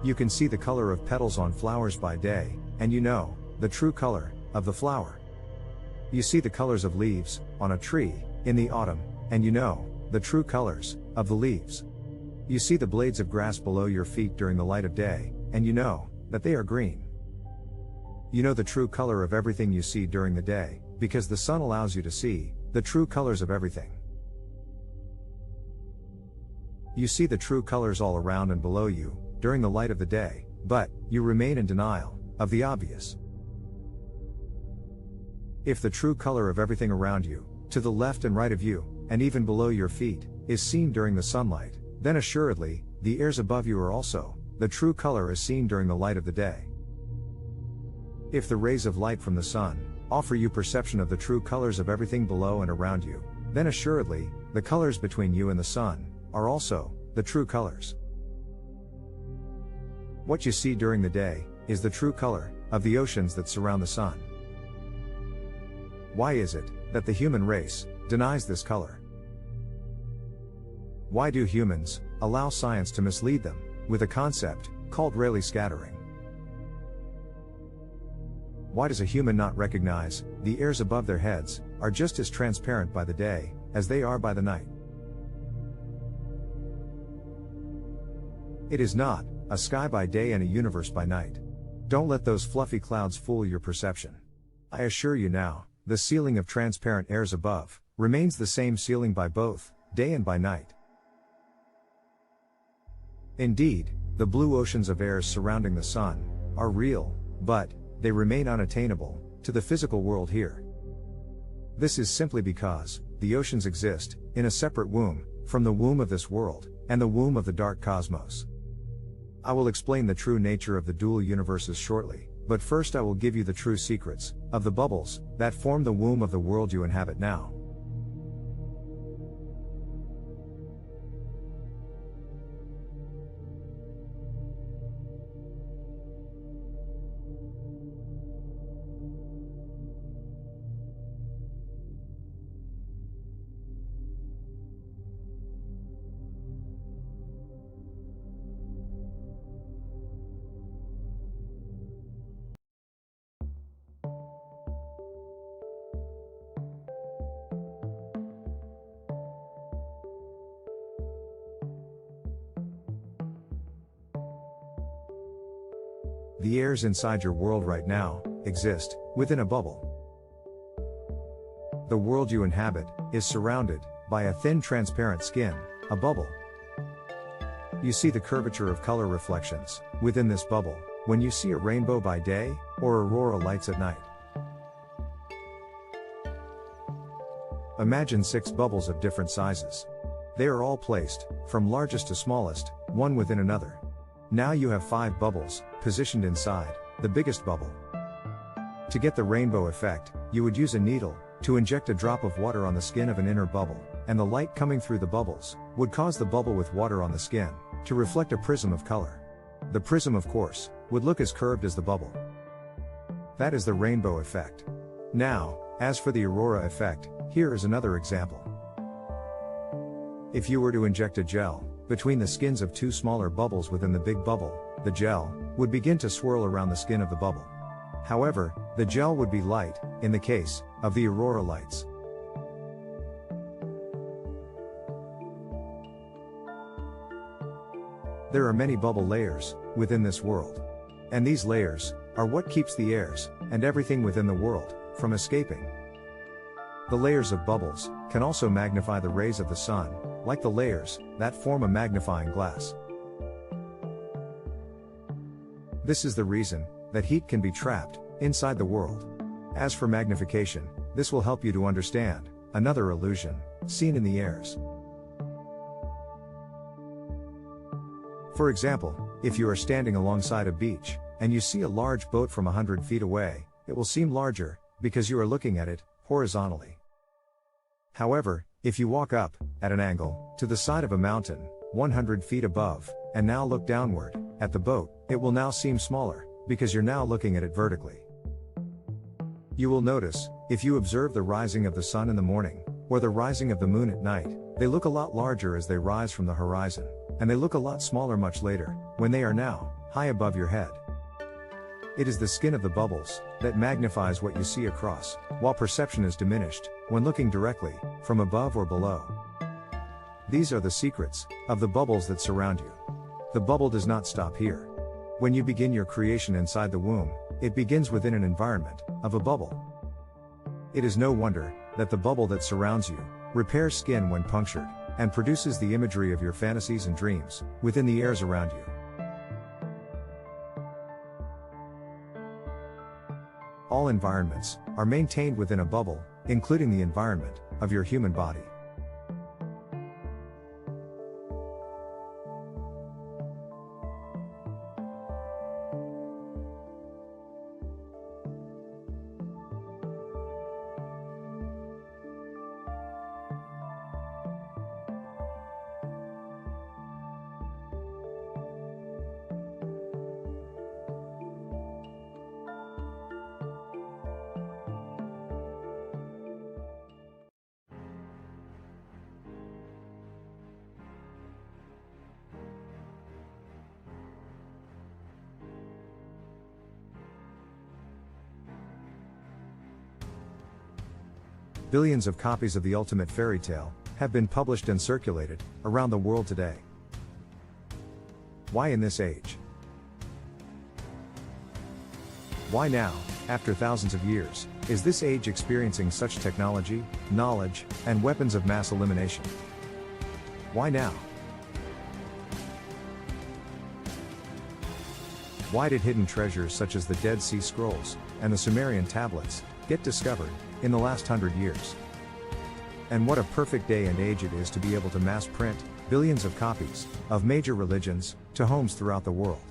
You can see the color of petals on flowers by day, and you know the true color of the flower. You see the colors of leaves on a tree in the autumn, and you know the true colors of the leaves. You see the blades of grass below your feet during the light of day, and you know that they are green. You know the true color of everything you see during the day, because the sun allows you to see the true colors of everything. You see the true colors all around and below you, during the light of the day, but you remain in denial of the obvious. If the true color of everything around you, to the left and right of you, and even below your feet, is seen during the sunlight, then assuredly, the airs above you are also, the true color is seen during the light of the day. If the rays of light from the sun offer you perception of the true colors of everything below and around you, then assuredly, the colors between you and the sun are also the true colors. What you see during the day is the true color of the oceans that surround the sun. Why is it that the human race denies this color? Why do humans allow science to mislead them with a concept called Rayleigh scattering? Why does a human not recognize the airs above their heads are just as transparent by the day as they are by the night? It is not a sky by day and a universe by night. Don't let those fluffy clouds fool your perception. I assure you now, the ceiling of transparent airs above remains the same ceiling by both day and by night. Indeed, the blue oceans of airs surrounding the sun are real, but they remain unattainable to the physical world here. This is simply because the oceans exist in a separate womb from the womb of this world and the womb of the dark cosmos. I will explain the true nature of the dual universes shortly, but first I will give you the true secrets of the bubbles that form the womb of the world you inhabit now. The airs inside your world right now exist within a bubble. The world you inhabit is surrounded by a thin transparent skin, a bubble. You see the curvature of color reflections within this bubble when you see a rainbow by day or aurora lights at night. Imagine 6 bubbles of different sizes. They are all placed from largest to smallest, one within another. Now you have 5 bubbles positioned inside the biggest bubble. To get the rainbow effect, you would use a needle to inject a drop of water on the skin of an inner bubble, and the light coming through the bubbles would cause the bubble with water on the skin to reflect a prism of color. The prism, of course, would look as curved as the bubble. That is the rainbow effect. Now, as for the aurora effect, here is another example. If you were to inject a gel between the skins of 2 smaller bubbles within the big bubble, the gel would begin to swirl around the skin of the bubble. However, the gel would be light, in the case of the aurora lights. There are many bubble layers within this world. And these layers are what keeps the airs and everything within the world from escaping. The layers of bubbles can also magnify the rays of the sun, like the layers that form a magnifying glass. This is the reason that heat can be trapped inside the world. As for magnification, this will help you to understand another illusion seen in the airs. For example, if you are standing alongside a beach and you see a large boat from 100 feet away, it will seem larger because you are looking at it horizontally. However, if you walk up at an angle to the side of a mountain 100 feet above and now look downward at the boat, it will now seem smaller because you're now looking at it vertically. You will notice, if you observe the rising of the sun in the morning or the rising of the moon at night, they look a lot larger as they rise from the horizon, and they look a lot smaller much later when they are now high above your head. It is the skin of the bubbles that magnifies what you see across, while perception is diminished when looking directly from above or below. These are the secrets of the bubbles that surround you. The bubble does not stop here. When you begin your creation inside the womb, it begins within an environment of a bubble. It is no wonder that the bubble that surrounds you repairs skin when punctured, and produces the imagery of your fantasies and dreams, within the airs around you. All environments are maintained within a bubble, including the environment of your human body. Billions of copies of the ultimate fairy tale have been published and circulated around the world today. Why in this age? Why now, after thousands of years, is this age experiencing such technology, knowledge, and weapons of mass elimination? Why now? Why did hidden treasures such as the Dead Sea Scrolls and the Sumerian tablets get discovered in the last 100 years? And what a perfect day and age it is to be able to mass print billions of copies of major religions to homes throughout the world.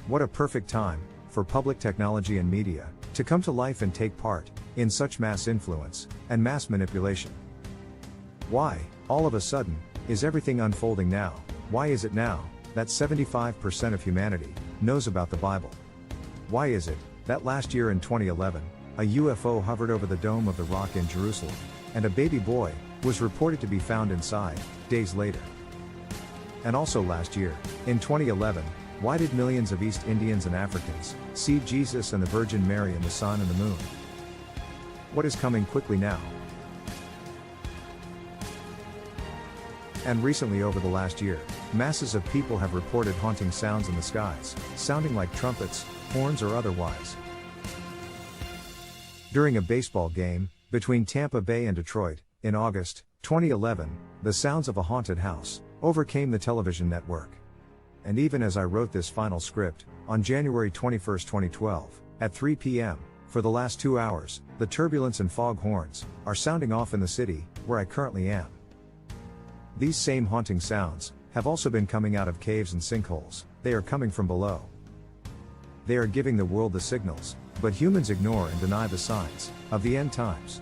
What a perfect time for public technology and media to come to life and take part in such mass influence and mass manipulation. Why, all of a sudden, is everything unfolding now? Why is it now that 75% of humanity knows about the Bible? Why is it that last year in 2011, a UFO hovered over the Dome of the Rock in Jerusalem, and a baby boy was reported to be found inside days later? And also last year, in 2011, why did millions of East Indians and Africans see Jesus and the Virgin Mary and the sun and the moon? What is coming quickly now? And recently over the last year, masses of people have reported haunting sounds in the skies, sounding like trumpets, horns or otherwise. During a baseball game between Tampa Bay and Detroit, in August 2011, the sounds of a haunted house overcame the television network. And even as I wrote this final script, on January 21, 2012, at 3 p.m., for the last 2 hours, the turbulence and fog horns are sounding off in the city where I currently am. These same haunting sounds have also been coming out of caves and sinkholes. They are coming from below. They are giving the world the signals, but humans ignore and deny the signs of the end times.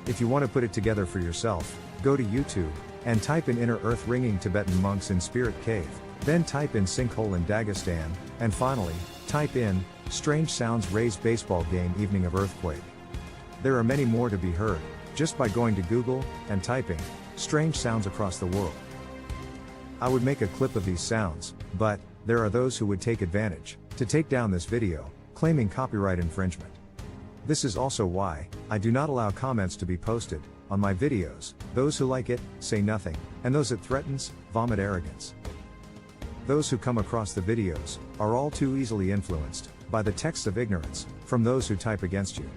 If you want to put it together for yourself, go to YouTube and type in inner earth ringing Tibetan monks in spirit cave, then type in sinkhole in Dagestan, and finally, type in strange sounds raised baseball game evening of earthquake. There are many more to be heard, just by going to Google and typing strange sounds across the world. I would make a clip of these sounds, but there are those who would take advantage to take down this video, claiming copyright infringement. This is also why I do not allow comments to be posted on my videos. Those who like it, say nothing, and those it threatens, vomit arrogance. Those who come across the videos are all too easily influenced by the texts of ignorance from those who type against you.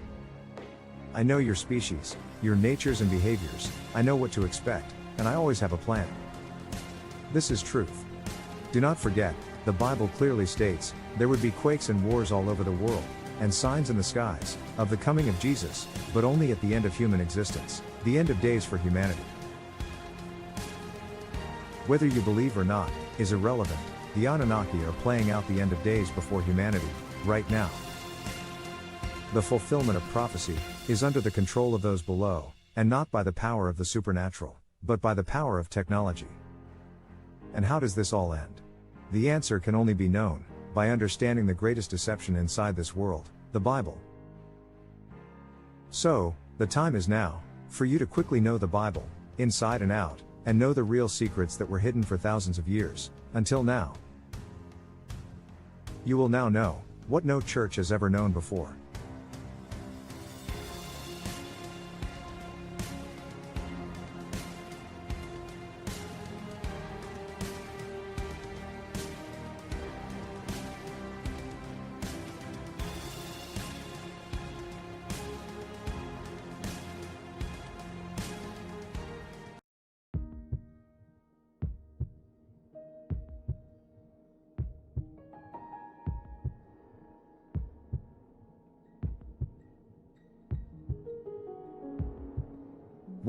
I know your species, your natures and behaviors. I know what to expect, and I always have a plan. This is truth. Do not forget, the Bible clearly states, there would be quakes and wars all over the world, and signs in the skies, of the coming of Jesus, but only at the end of human existence, the end of days for humanity. Whether you believe or not, is irrelevant. The Anunnaki are playing out the end of days before humanity, right now. The fulfillment of prophecy is under the control of those below, and not by the power of the supernatural, but by the power of technology. And how does this all end? The answer can only be known by understanding the greatest deception inside this world, the Bible. So, the time is now for you to quickly know the Bible, inside and out, and know the real secrets that were hidden for thousands of years, until now. You will now know what no church has ever known before.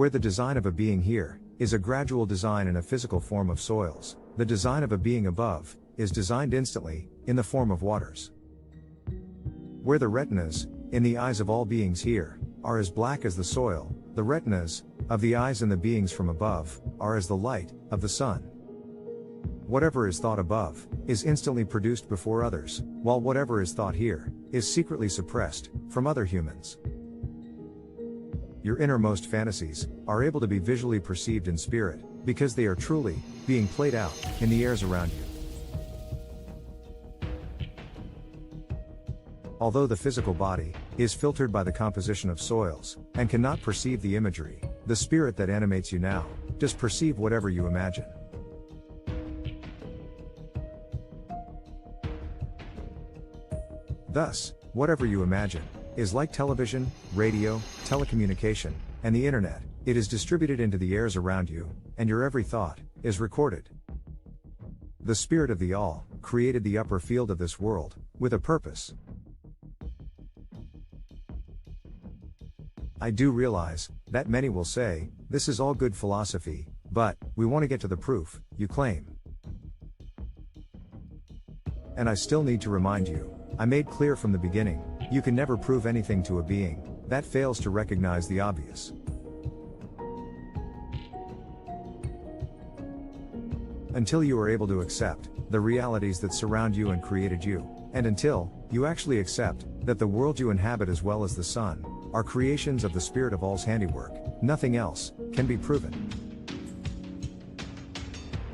Where the design of a being here is a gradual design in a physical form of soils, the design of a being above is designed instantly in the form of waters. Where the retinas, in the eyes of all beings here, are as black as the soil, the retinas of the eyes in the beings from above are as the light of the sun. Whatever is thought above is instantly produced before others, while whatever is thought here is secretly suppressed from other humans. Your innermost fantasies are able to be visually perceived in spirit, because they are truly being played out in the airs around you. Although the physical body is filtered by the composition of soils and cannot perceive the imagery, the spirit that animates you now does perceive whatever you imagine. Thus, whatever you imagine is like television, radio, telecommunication, and the internet. It is distributed into the airs around you, and your every thought is recorded. The Spirit of the All created the upper field of this world with a purpose. I do realize that many will say, this is all good philosophy, but we want to get to the proof, you claim. And I still need to remind you, I made clear from the beginning, you can never prove anything to a being that fails to recognize the obvious. Until you are able to accept the realities that surround you and created you, and until you actually accept that the world you inhabit as well as the sun are creations of the Spirit of All's handiwork, nothing else can be proven.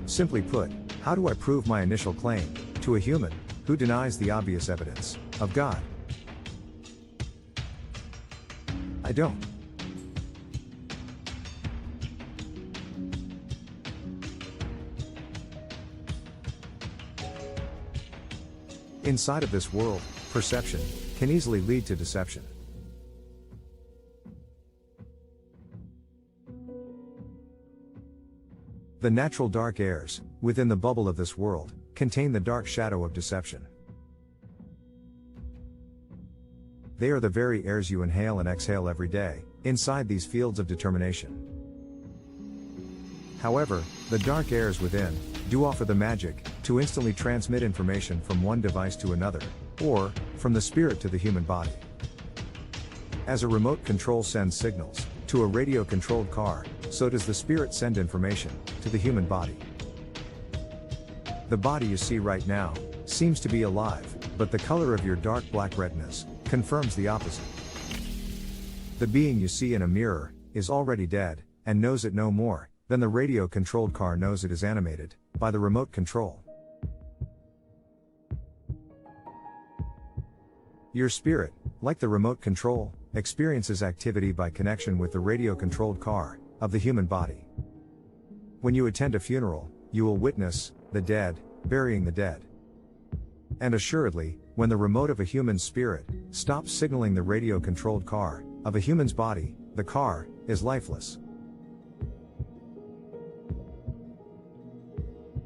Simply put, how do I prove my initial claim to a human who denies the obvious evidence of God? I don't. Inside of this world, perception can easily lead to deception. The natural dark airs within the bubble of this world contain the dark shadow of deception. They are the very airs you inhale and exhale every day, inside these fields of determination. However, the dark airs within do offer the magic to instantly transmit information from one device to another, or from the spirit to the human body. As a remote control sends signals to a radio-controlled car, so does the spirit send information to the human body. The body you see right now seems to be alive, but the color of your dark black retinas confirms the opposite. The being you see in a mirror is already dead, and knows it no more than the radio-controlled car knows it is animated by the remote control. Your spirit, like the remote control, experiences activity by connection with the radio-controlled car of the human body. When you attend a funeral, you will witness the dead burying the dead. And assuredly, when the remote of a human spirit stops signaling the radio-controlled car of a human's body, the car is lifeless.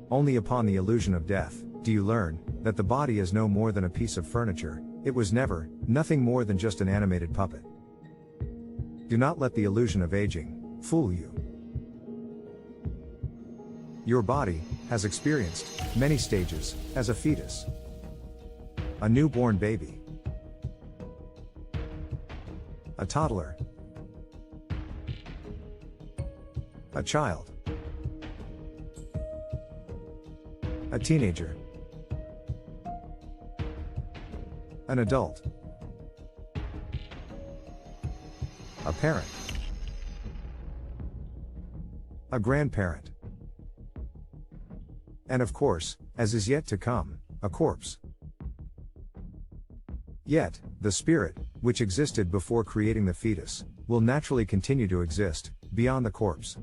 Only upon the illusion of death do you learn that the body is no more than a piece of furniture. It was never, nothing more than just an animated puppet. Do not let the illusion of aging fool you. Your body has experienced many stages as a fetus. A newborn baby. A toddler. A child. A teenager. An adult. A parent. A grandparent. And of course, as is yet to come, a corpse. Yet, the spirit, which existed before creating the fetus, will naturally continue to exist beyond the corpse.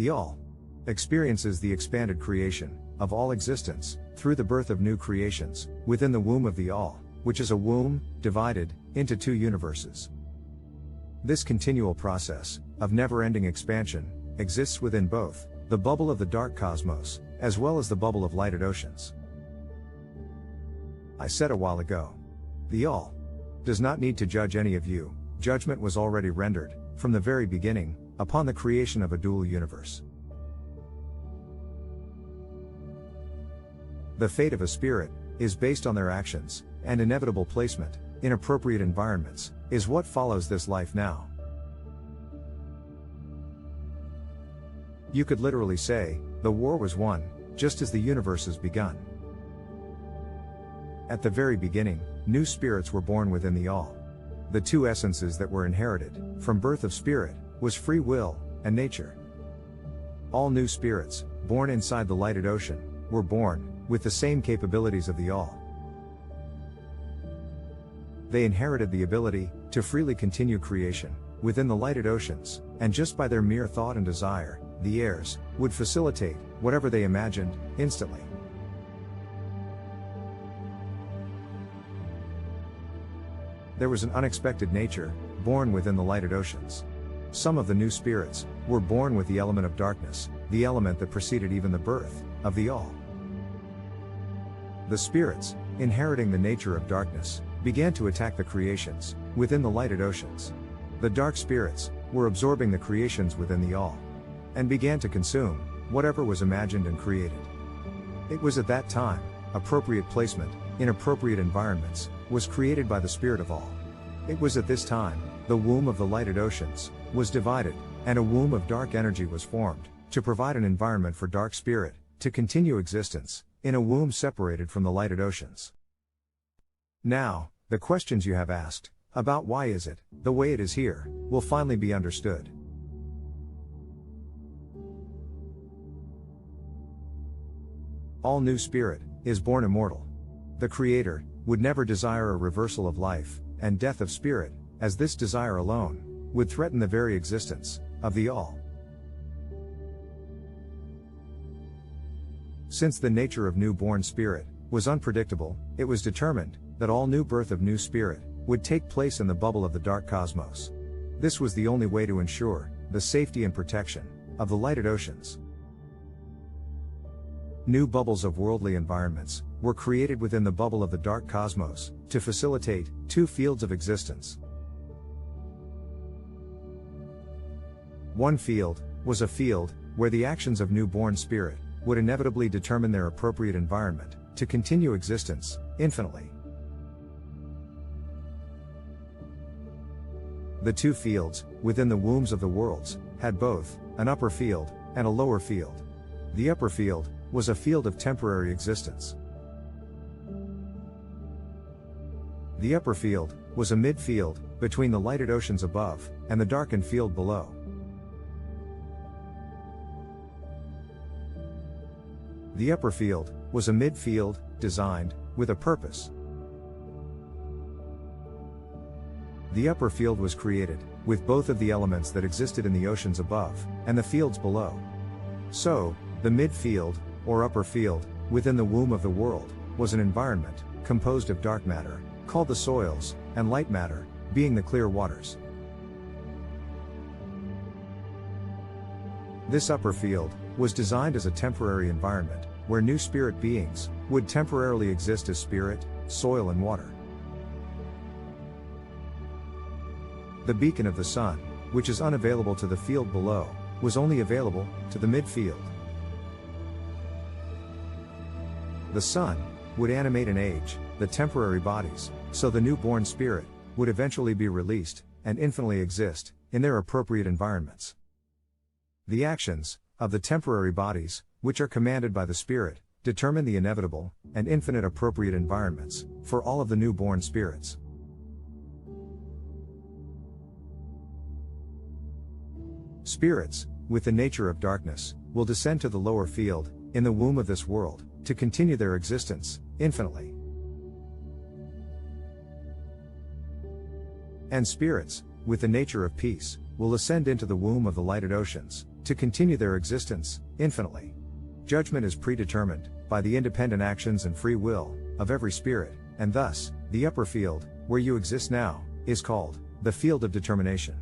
The All experiences the expanded creation of all existence through the birth of new creations within the womb of the All, which is a womb divided into two universes. This continual process of never-ending expansion exists within both the bubble of the dark cosmos as well as the bubble of lighted oceans. I said a while ago, the All does not need to judge any of you. Judgment was already rendered from the very beginning upon the creation of a dual universe. The fate of a spirit is based on their actions, and inevitable placement in appropriate environments is what follows this life now. You could literally say, the war was won, just as the universe has begun. At the very beginning, new spirits were born within the All. The two essences that were inherited from birth of spirit was free will and nature. All new spirits, born inside the lighted ocean, were born with the same capabilities of the All. They inherited the ability to freely continue creation within the lighted oceans, and just by their mere thought and desire, the heirs would facilitate whatever they imagined instantly. There was an unexpected nature born within the lighted oceans. Some of the new spirits were born with the element of darkness, the element that preceded even the birth of the All. The spirits, inheriting the nature of darkness, began to attack the creations within the lighted oceans. The dark spirits were absorbing the creations within the All, and began to consume whatever was imagined and created. It was at that time, appropriate placement in appropriate environments was created by the Spirit of All. It was at this time, the womb of the lighted oceans was divided, and a womb of dark energy was formed, to provide an environment for dark spirit to continue existence, in a womb separated from the lighted oceans. Now, the questions you have asked, about why is it the way it is here, will finally be understood. All new spirit is born immortal. The Creator would never desire a reversal of life and death of spirit, as this desire alone would threaten the very existence of the All. Since the nature of newborn spirit was unpredictable, it was determined that all new birth of new spirit would take place in the bubble of the dark cosmos. This was the only way to ensure the safety and protection of the lighted oceans. New bubbles of worldly environments were created within the bubble of the dark cosmos to facilitate two fields of existence. One field was a field where the actions of newborn spirit would inevitably determine their appropriate environment to continue existence infinitely. The two fields within the wombs of the worlds had both an upper field and a lower field. The upper field was a field of temporary existence. The upper field was a mid-field between the lighted oceans above and the darkened field below. The upper field was a mid-field designed with a purpose. The upper field was created with both of the elements that existed in the oceans above and the fields below. So, the mid-field, or upper field, within the womb of the world, was an environment composed of dark matter, called the soils, and light matter, being the clear waters. This upper field was designed as a temporary environment, where new spirit beings would temporarily exist as spirit, soil and water. The beacon of the sun, which is unavailable to the field below, was only available to the mid-field. The sun would animate and age the temporary bodies, so the newborn spirit would eventually be released and infinitely exist in their appropriate environments. The actions of the temporary bodies, which are commanded by the spirit, determine the inevitable and infinite appropriate environments for all of the newborn spirits. Spirits, with the nature of darkness, will descend to the lower field, in the womb of this world, to continue their existence, infinitely. And spirits, with the nature of peace, will ascend into the womb of the lighted oceans, to continue their existence, infinitely. Judgment is predetermined, by the independent actions and free will, of every spirit, and thus, the upper field, where you exist now, is called, the field of determination.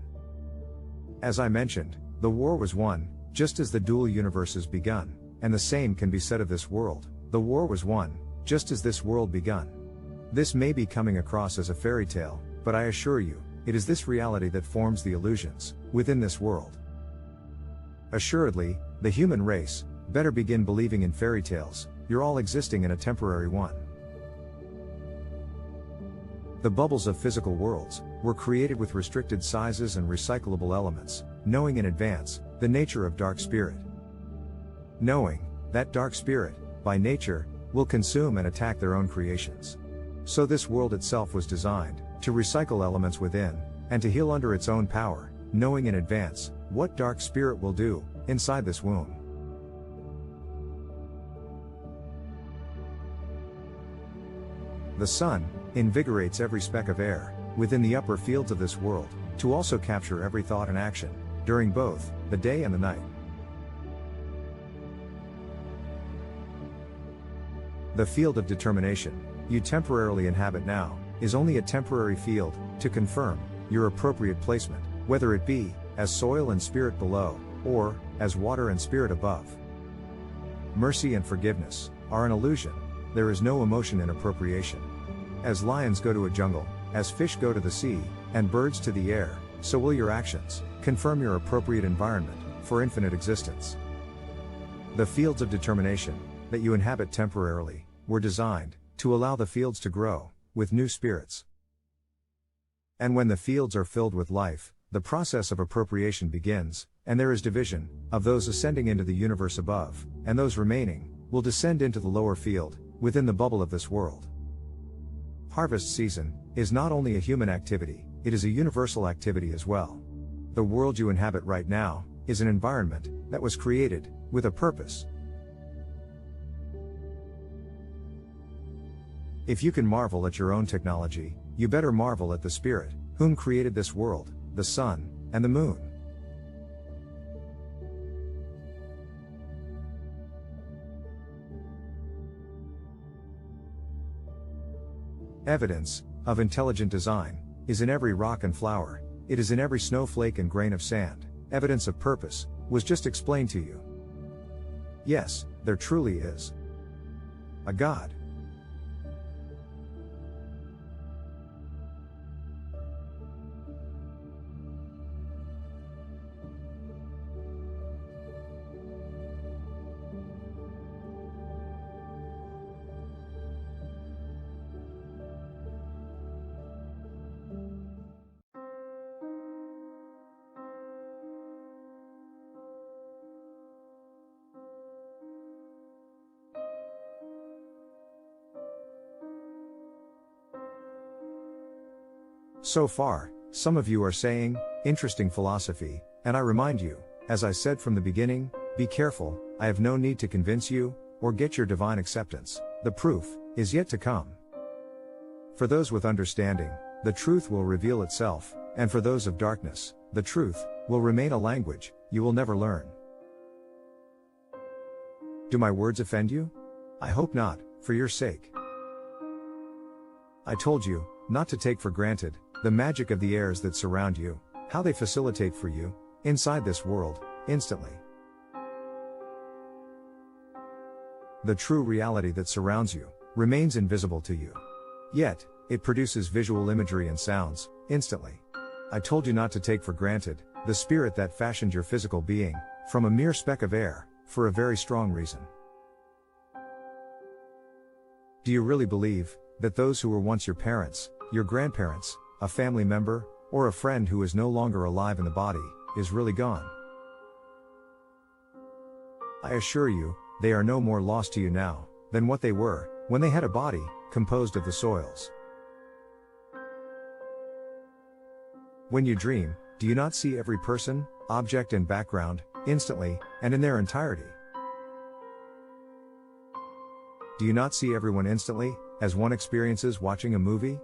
As I mentioned, the war was won, just as the dual universes begun, and the same can be said of this world, the war was won, just as this world begun. This may be coming across as a fairy tale, but I assure you, it is this reality that forms the illusions, within this world. Assuredly, the human race, better begin believing in fairy tales, you're all existing in a temporary one. The bubbles of physical worlds, were created with restricted sizes and recyclable elements, knowing in advance, the nature of dark spirit. Knowing, that dark spirit, by nature, will consume and attack their own creations. So this world itself was designed, to recycle elements within, and to heal under its own power, knowing in advance, what dark spirit will do, inside this womb. The sun, invigorates every speck of air, within the upper fields of this world, to also capture every thought and action, during both, the day and the night. The field of determination, you temporarily inhabit now, is only a temporary field, to confirm, your appropriate placement, whether it be, as soil and spirit below, or, as water and spirit above. Mercy and forgiveness, are an illusion, there is no emotion in appropriation. As lions go to a jungle, as fish go to the sea, and birds to the air, so will your actions, confirm your appropriate environment, for infinite existence. The fields of determination, that you inhabit temporarily, were designed, to allow the fields to grow, with new spirits. And when the fields are filled with life, the process of appropriation begins, and there is division, of those ascending into the universe above, and those remaining, will descend into the lower field, within the bubble of this world. Harvest season, is not only a human activity, it is a universal activity as well. The world you inhabit right now, is an environment, that was created, with a purpose. If you can marvel at your own technology, you better marvel at the Spirit, whom created this world, the sun, and the moon. Evidence, of intelligent design, is in every rock and flower, it is in every snowflake and grain of sand. Evidence of purpose, was just explained to you. Yes, there truly is a God. So far, some of you are saying, interesting philosophy, and I remind you, as I said from the beginning, be careful, I have no need to convince you, or get your divine acceptance, the proof, is yet to come. For those with understanding, the truth will reveal itself, and for those of darkness, the truth, will remain a language, you will never learn. Do my words offend you? I hope not, for your sake. I told you, not to take for granted, the magic of the airs that surround you, how they facilitate for you, inside this world, instantly. The true reality that surrounds you, remains invisible to you. Yet, it produces visual imagery and sounds, instantly. I told you not to take for granted, the spirit that fashioned your physical being, from a mere speck of air, for a very strong reason. Do you really believe, that those who were once your parents, your grandparents, a family member, or a friend who is no longer alive in the body, is really gone? I assure you, they are no more lost to you now, than what they were, when they had a body, composed of the soils. When you dream, do you not see every person, object and background, instantly, and in their entirety? Do you not see everyone instantly, as one experiences watching a movie?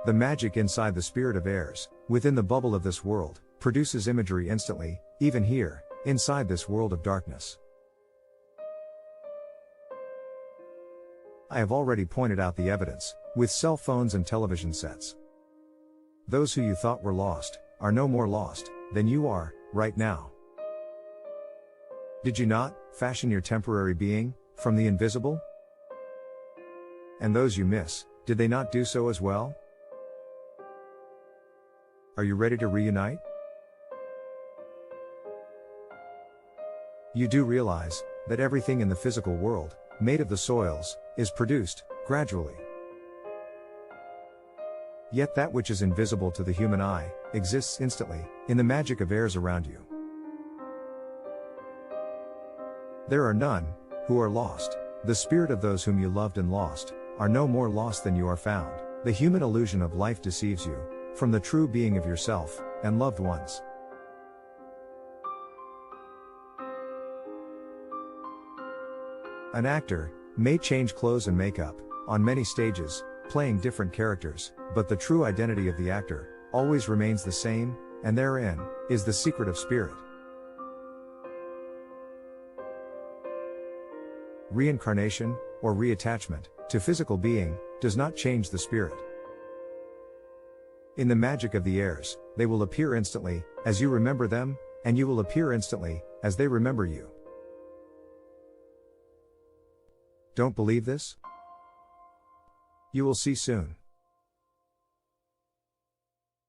The magic inside the spirit of airs, within the bubble of this world, produces imagery instantly, even here, inside this world of darkness. I have already pointed out the evidence, with cell phones and television sets. Those who you thought were lost, are no more lost, than you are, right now. Did you not fashion your temporary being, from the invisible? And those you miss, did they not do so as well? Are you ready to reunite? You do realize, that everything in the physical world, made of the soils, is produced, gradually. Yet that which is invisible to the human eye, exists instantly, in the magic of airs around you. There are none, who are lost. The spirit of those whom you loved and lost, are no more lost than you are found. The human illusion of life deceives you, from the true being of yourself, and loved ones. An actor, may change clothes and makeup, on many stages, playing different characters, but the true identity of the actor, always remains the same, and therein, is the secret of spirit. Reincarnation, or reattachment, to physical being, does not change the spirit. In the magic of the airs, they will appear instantly, as you remember them, and you will appear instantly, as they remember you. Don't believe this? You will see soon.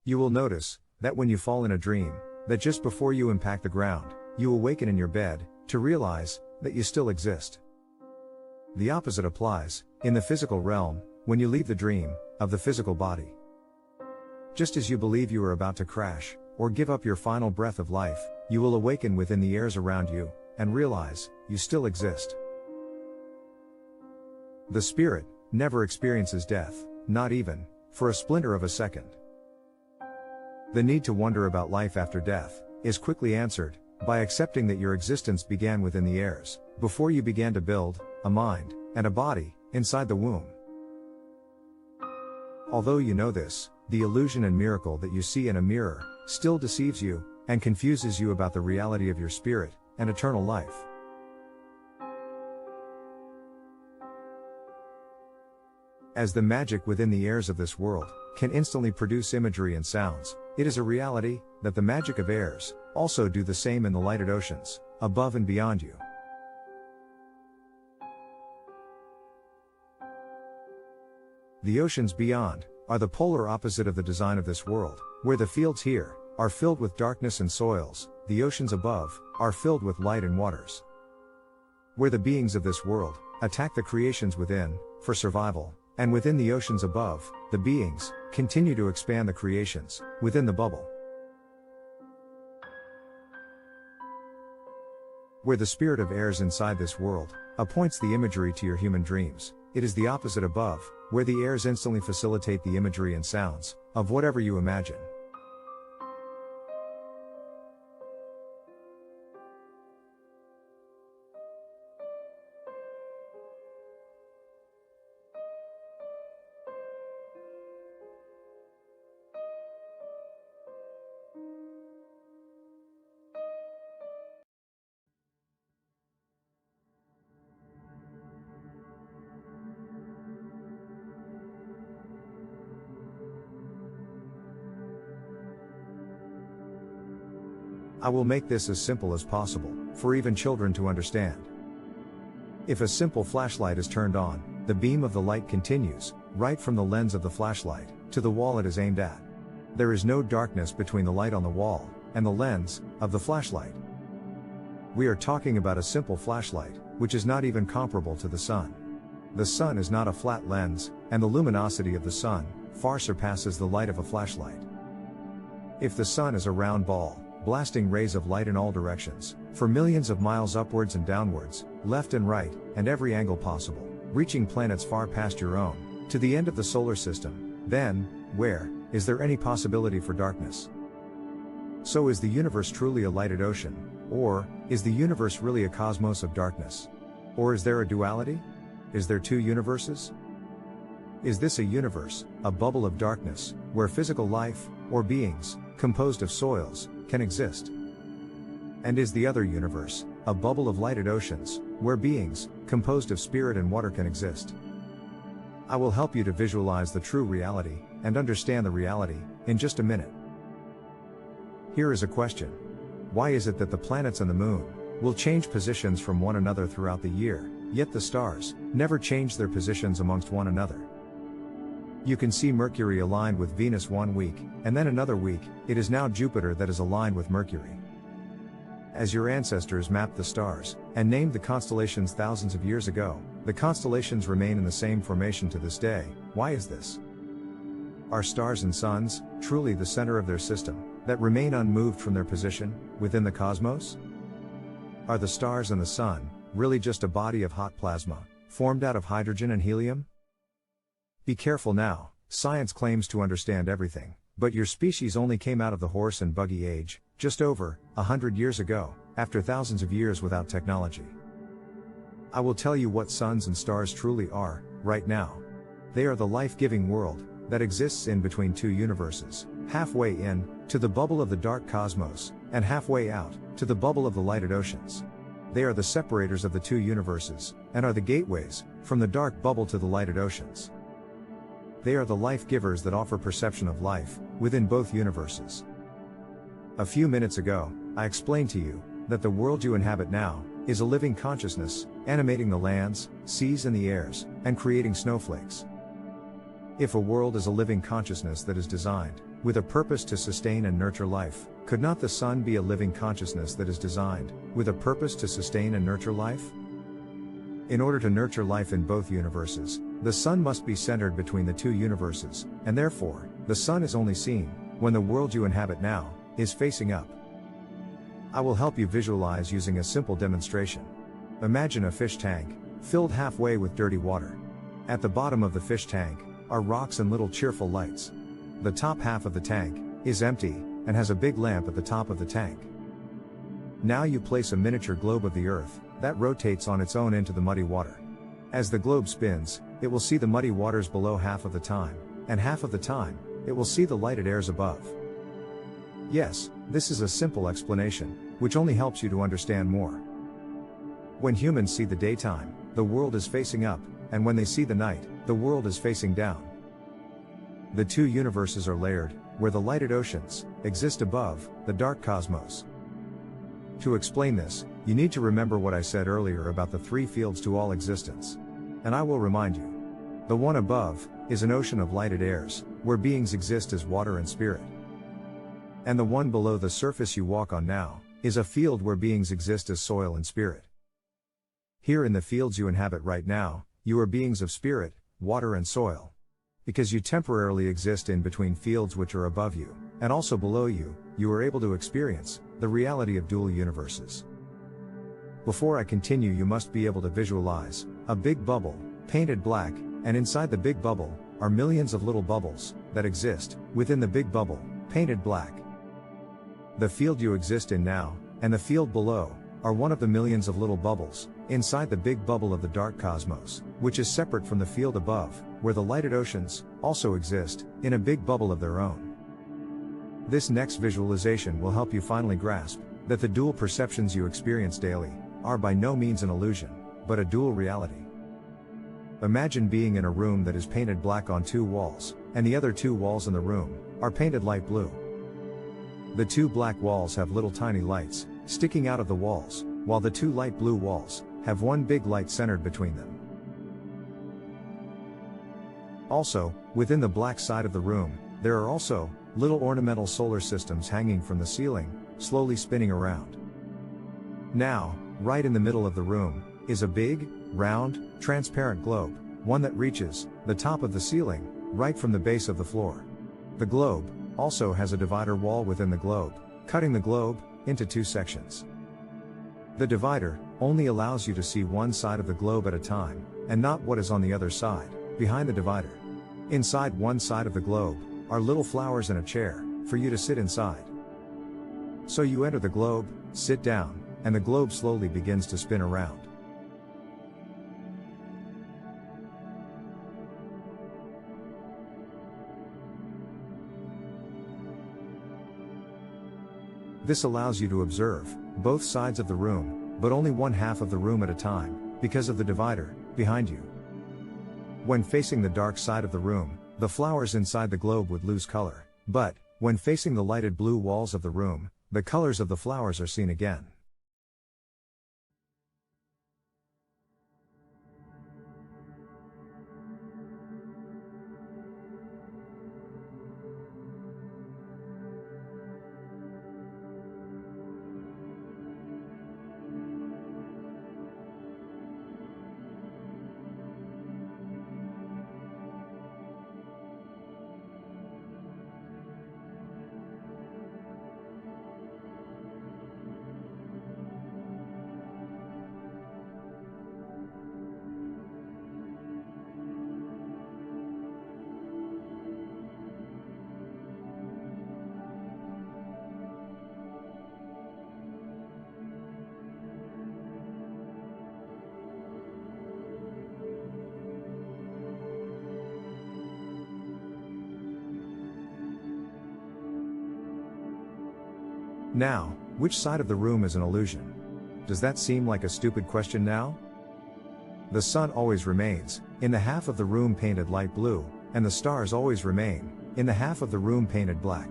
You will notice, that when you fall in a dream, that just before you impact the ground, you awaken in your bed, to realize, that you still exist. The opposite applies, in the physical realm, when you leave the dream, of the physical body. Just as you believe you are about to crash, or give up your final breath of life, you will awaken within the airs around you, and realize, you still exist. The spirit, never experiences death, not even, for a splinter of a second. The need to wonder about life after death, is quickly answered, by accepting that your existence began within the airs, before you began to build, a mind, and a body, inside the womb. Although you know this, the illusion and miracle that you see in a mirror, still deceives you, and confuses you about the reality of your spirit, and eternal life. As the magic within the airs of this world, can instantly produce imagery and sounds, it is a reality, that the magic of airs, also do the same in the lighted oceans, above and beyond you. The oceans beyond, are the polar opposite of the design of this world, where the fields here, are filled with darkness and soils, the oceans above, are filled with light and waters. Where the beings of this world, attack the creations within, for survival, and within the oceans above, the beings, continue to expand the creations, within the bubble. Where the spirit of airs inside this world, appoints the imagery to your human dreams, it is the opposite above, where the airs instantly facilitate the imagery and sounds, of whatever you imagine. I will make this as simple as possible, for even children to understand. If a simple flashlight is turned on, the beam of the light continues, right from the lens of the flashlight, to the wall it is aimed at. There is no darkness between the light on the wall, and the lens, of the flashlight. We are talking about a simple flashlight, which is not even comparable to the sun. The sun is not a flat lens, and the luminosity of the sun, far surpasses the light of a flashlight. If the sun is a round ball, blasting rays of light in all directions, for millions of miles upwards and downwards, left and right, and every angle possible, reaching planets far past your own, to the end of the solar system, then, where, is there any possibility for darkness? So is the universe truly a lighted ocean, or, is the universe really a cosmos of darkness? Or is there a duality? Is there two universes? Is this a universe, a bubble of darkness, where physical life, or beings, composed of soils, can exist? And is the other universe a bubble of lighted oceans, where beings, composed of spirit and water, can exist? I will help you to visualize the true reality, and understand the reality, in just a minute. Here is a question. Why is it that the planets and the moon will change positions from one another throughout the year, yet the stars never change their positions amongst one another? You can see Mercury aligned with Venus one week, and then another week, it is now Jupiter that is aligned with Mercury. As your ancestors mapped the stars, and named the constellations thousands of years ago, the constellations remain in the same formation to this day. Why is this? Are stars and suns truly the center of their system, that remain unmoved from their position within the cosmos? Are the stars and the sun really just a body of hot plasma, formed out of hydrogen and helium? Be careful now. Science claims to understand everything, but your species only came out of the horse and buggy age, just over 100 years ago, after thousands of years without technology. I will tell you what suns and stars truly are, right now. They are the life-giving world that exists in between two universes, halfway in to the bubble of the dark cosmos, and halfway out to the bubble of the lighted oceans. They are the separators of the two universes, and are the gateways from the dark bubble to the lighted oceans. They are the life givers that offer perception of life within both universes. A few minutes ago, I explained to you that the world you inhabit now is a living consciousness, animating the lands, seas and the airs, and creating snowflakes. If a world is a living consciousness that is designed with a purpose to sustain and nurture life, could not the sun be a living consciousness that is designed with a purpose to sustain and nurture life? In order to nurture life in both universes, the sun must be centered between the two universes, and therefore, the sun is only seen when the world you inhabit now is facing up. I will help you visualize using a simple demonstration. Imagine a fish tank, filled halfway with dirty water. At the bottom of the fish tank are rocks and little cheerful lights. The top half of the tank is empty, and has a big lamp at the top of the tank. Now you place a miniature globe of the earth, that rotates on its own into the muddy water. As the globe spins, it will see the muddy waters below half of the time, and half of the time, it will see the lighted airs above. Yes, this is a simple explanation, which only helps you to understand more. When humans see the daytime, the world is facing up, and when they see the night, the world is facing down. The two universes are layered, where the lighted oceans exist above the dark cosmos. To explain this, you need to remember what I said earlier about the three fields to all existence. And I will remind you. The one above is an ocean of lighted airs, where beings exist as water and spirit. And the one below the surface you walk on now is a field where beings exist as soil and spirit. Here in the fields you inhabit right now, you are beings of spirit, water and soil. Because you temporarily exist in between fields which are above you, and also below you, you are able to experience the reality of dual universes. Before I continue, you must be able to visualize a big bubble, painted black, and inside the big bubble are millions of little bubbles that exist within the big bubble, painted black. The field you exist in now, and the field below, are one of the millions of little bubbles inside the big bubble of the dark cosmos, which is separate from the field above, where the lighted oceans also exist in a big bubble of their own. This next visualization will help you finally grasp that the dual perceptions you experience daily are by no means an illusion, but a dual reality. Imagine being in a room that is painted black on two walls, and the other two walls in the room are painted light blue. The two black walls have little tiny lights sticking out of the walls, while the two light blue walls have one big light centered between them. Also, within the black side of the room, there are also little ornamental solar systems hanging from the ceiling, slowly spinning around. Now, right in the middle of the room is a big, round, transparent globe, one that reaches the top of the ceiling, right from the base of the floor. The globe also has a divider wall within the globe, cutting the globe into two sections. The divider only allows you to see one side of the globe at a time, and not what is on the other side, behind the divider. Inside one side of the globe are little flowers and a chair for you to sit inside. So you enter the globe, sit down, and the globe slowly begins to spin around. This allows you to observe both sides of the room, but only one half of the room at a time, because of the divider behind you. When facing the dark side of the room, the flowers inside the globe would lose color, but when facing the lighted blue walls of the room, the colors of the flowers are seen again. Now, which side of the room is an illusion? Does that seem like a stupid question now? The sun always remains in the half of the room painted light blue, and the stars always remain in the half of the room painted black.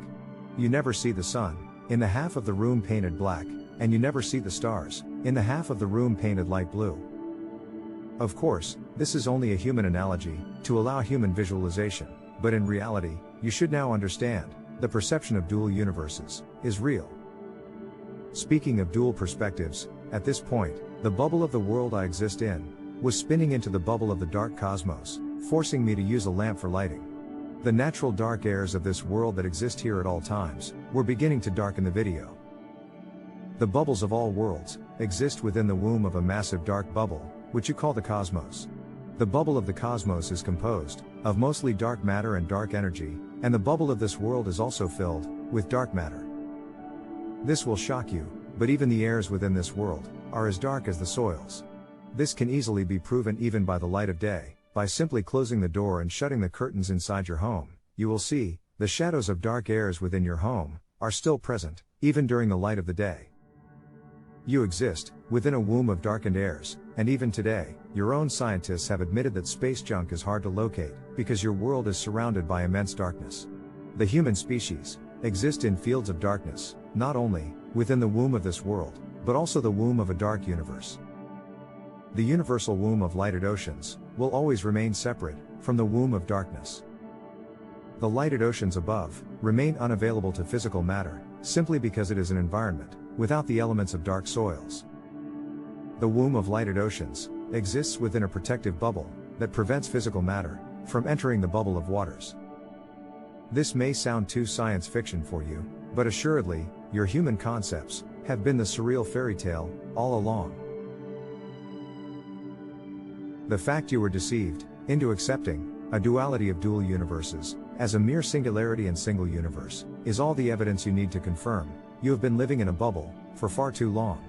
You never see the sun in the half of the room painted black, and you never see the stars in the half of the room painted light blue. Of course, this is only a human analogy to allow human visualization, but in reality, you should now understand the perception of dual universes is real. Speaking of dual perspectives, at this point, the bubble of the world I exist in was spinning into the bubble of the dark cosmos, forcing me to use a lamp for lighting. The natural dark airs of this world that exist here at all times were beginning to darken the video. The bubbles of all worlds exist within the womb of a massive dark bubble, which you call the cosmos. The bubble of the cosmos is composed of mostly dark matter and dark energy, and the bubble of this world is also filled with dark matter. This will shock you, but even the airs within this world are as dark as the soils. This can easily be proven even by the light of day. By simply closing the door and shutting the curtains inside your home, you will see the shadows of dark airs within your home are still present, even during the light of the day. You exist within a womb of darkened airs, and even today, your own scientists have admitted that space junk is hard to locate because your world is surrounded by immense darkness. The human species exist in fields of darkness, not only within the womb of this world, but also the womb of a dark universe. The universal womb of lighted oceans will always remain separate from the womb of darkness. The lighted oceans above remain unavailable to physical matter, simply because it is an environment without the elements of dark soils. The womb of lighted oceans exists within a protective bubble that prevents physical matter from entering the bubble of waters. This may sound too science fiction for you, but assuredly, your human concepts have been the surreal fairy tale all along. The fact you were deceived into accepting a duality of dual universes as a mere singularity and single universe is all the evidence you need to confirm you have been living in a bubble for far too long.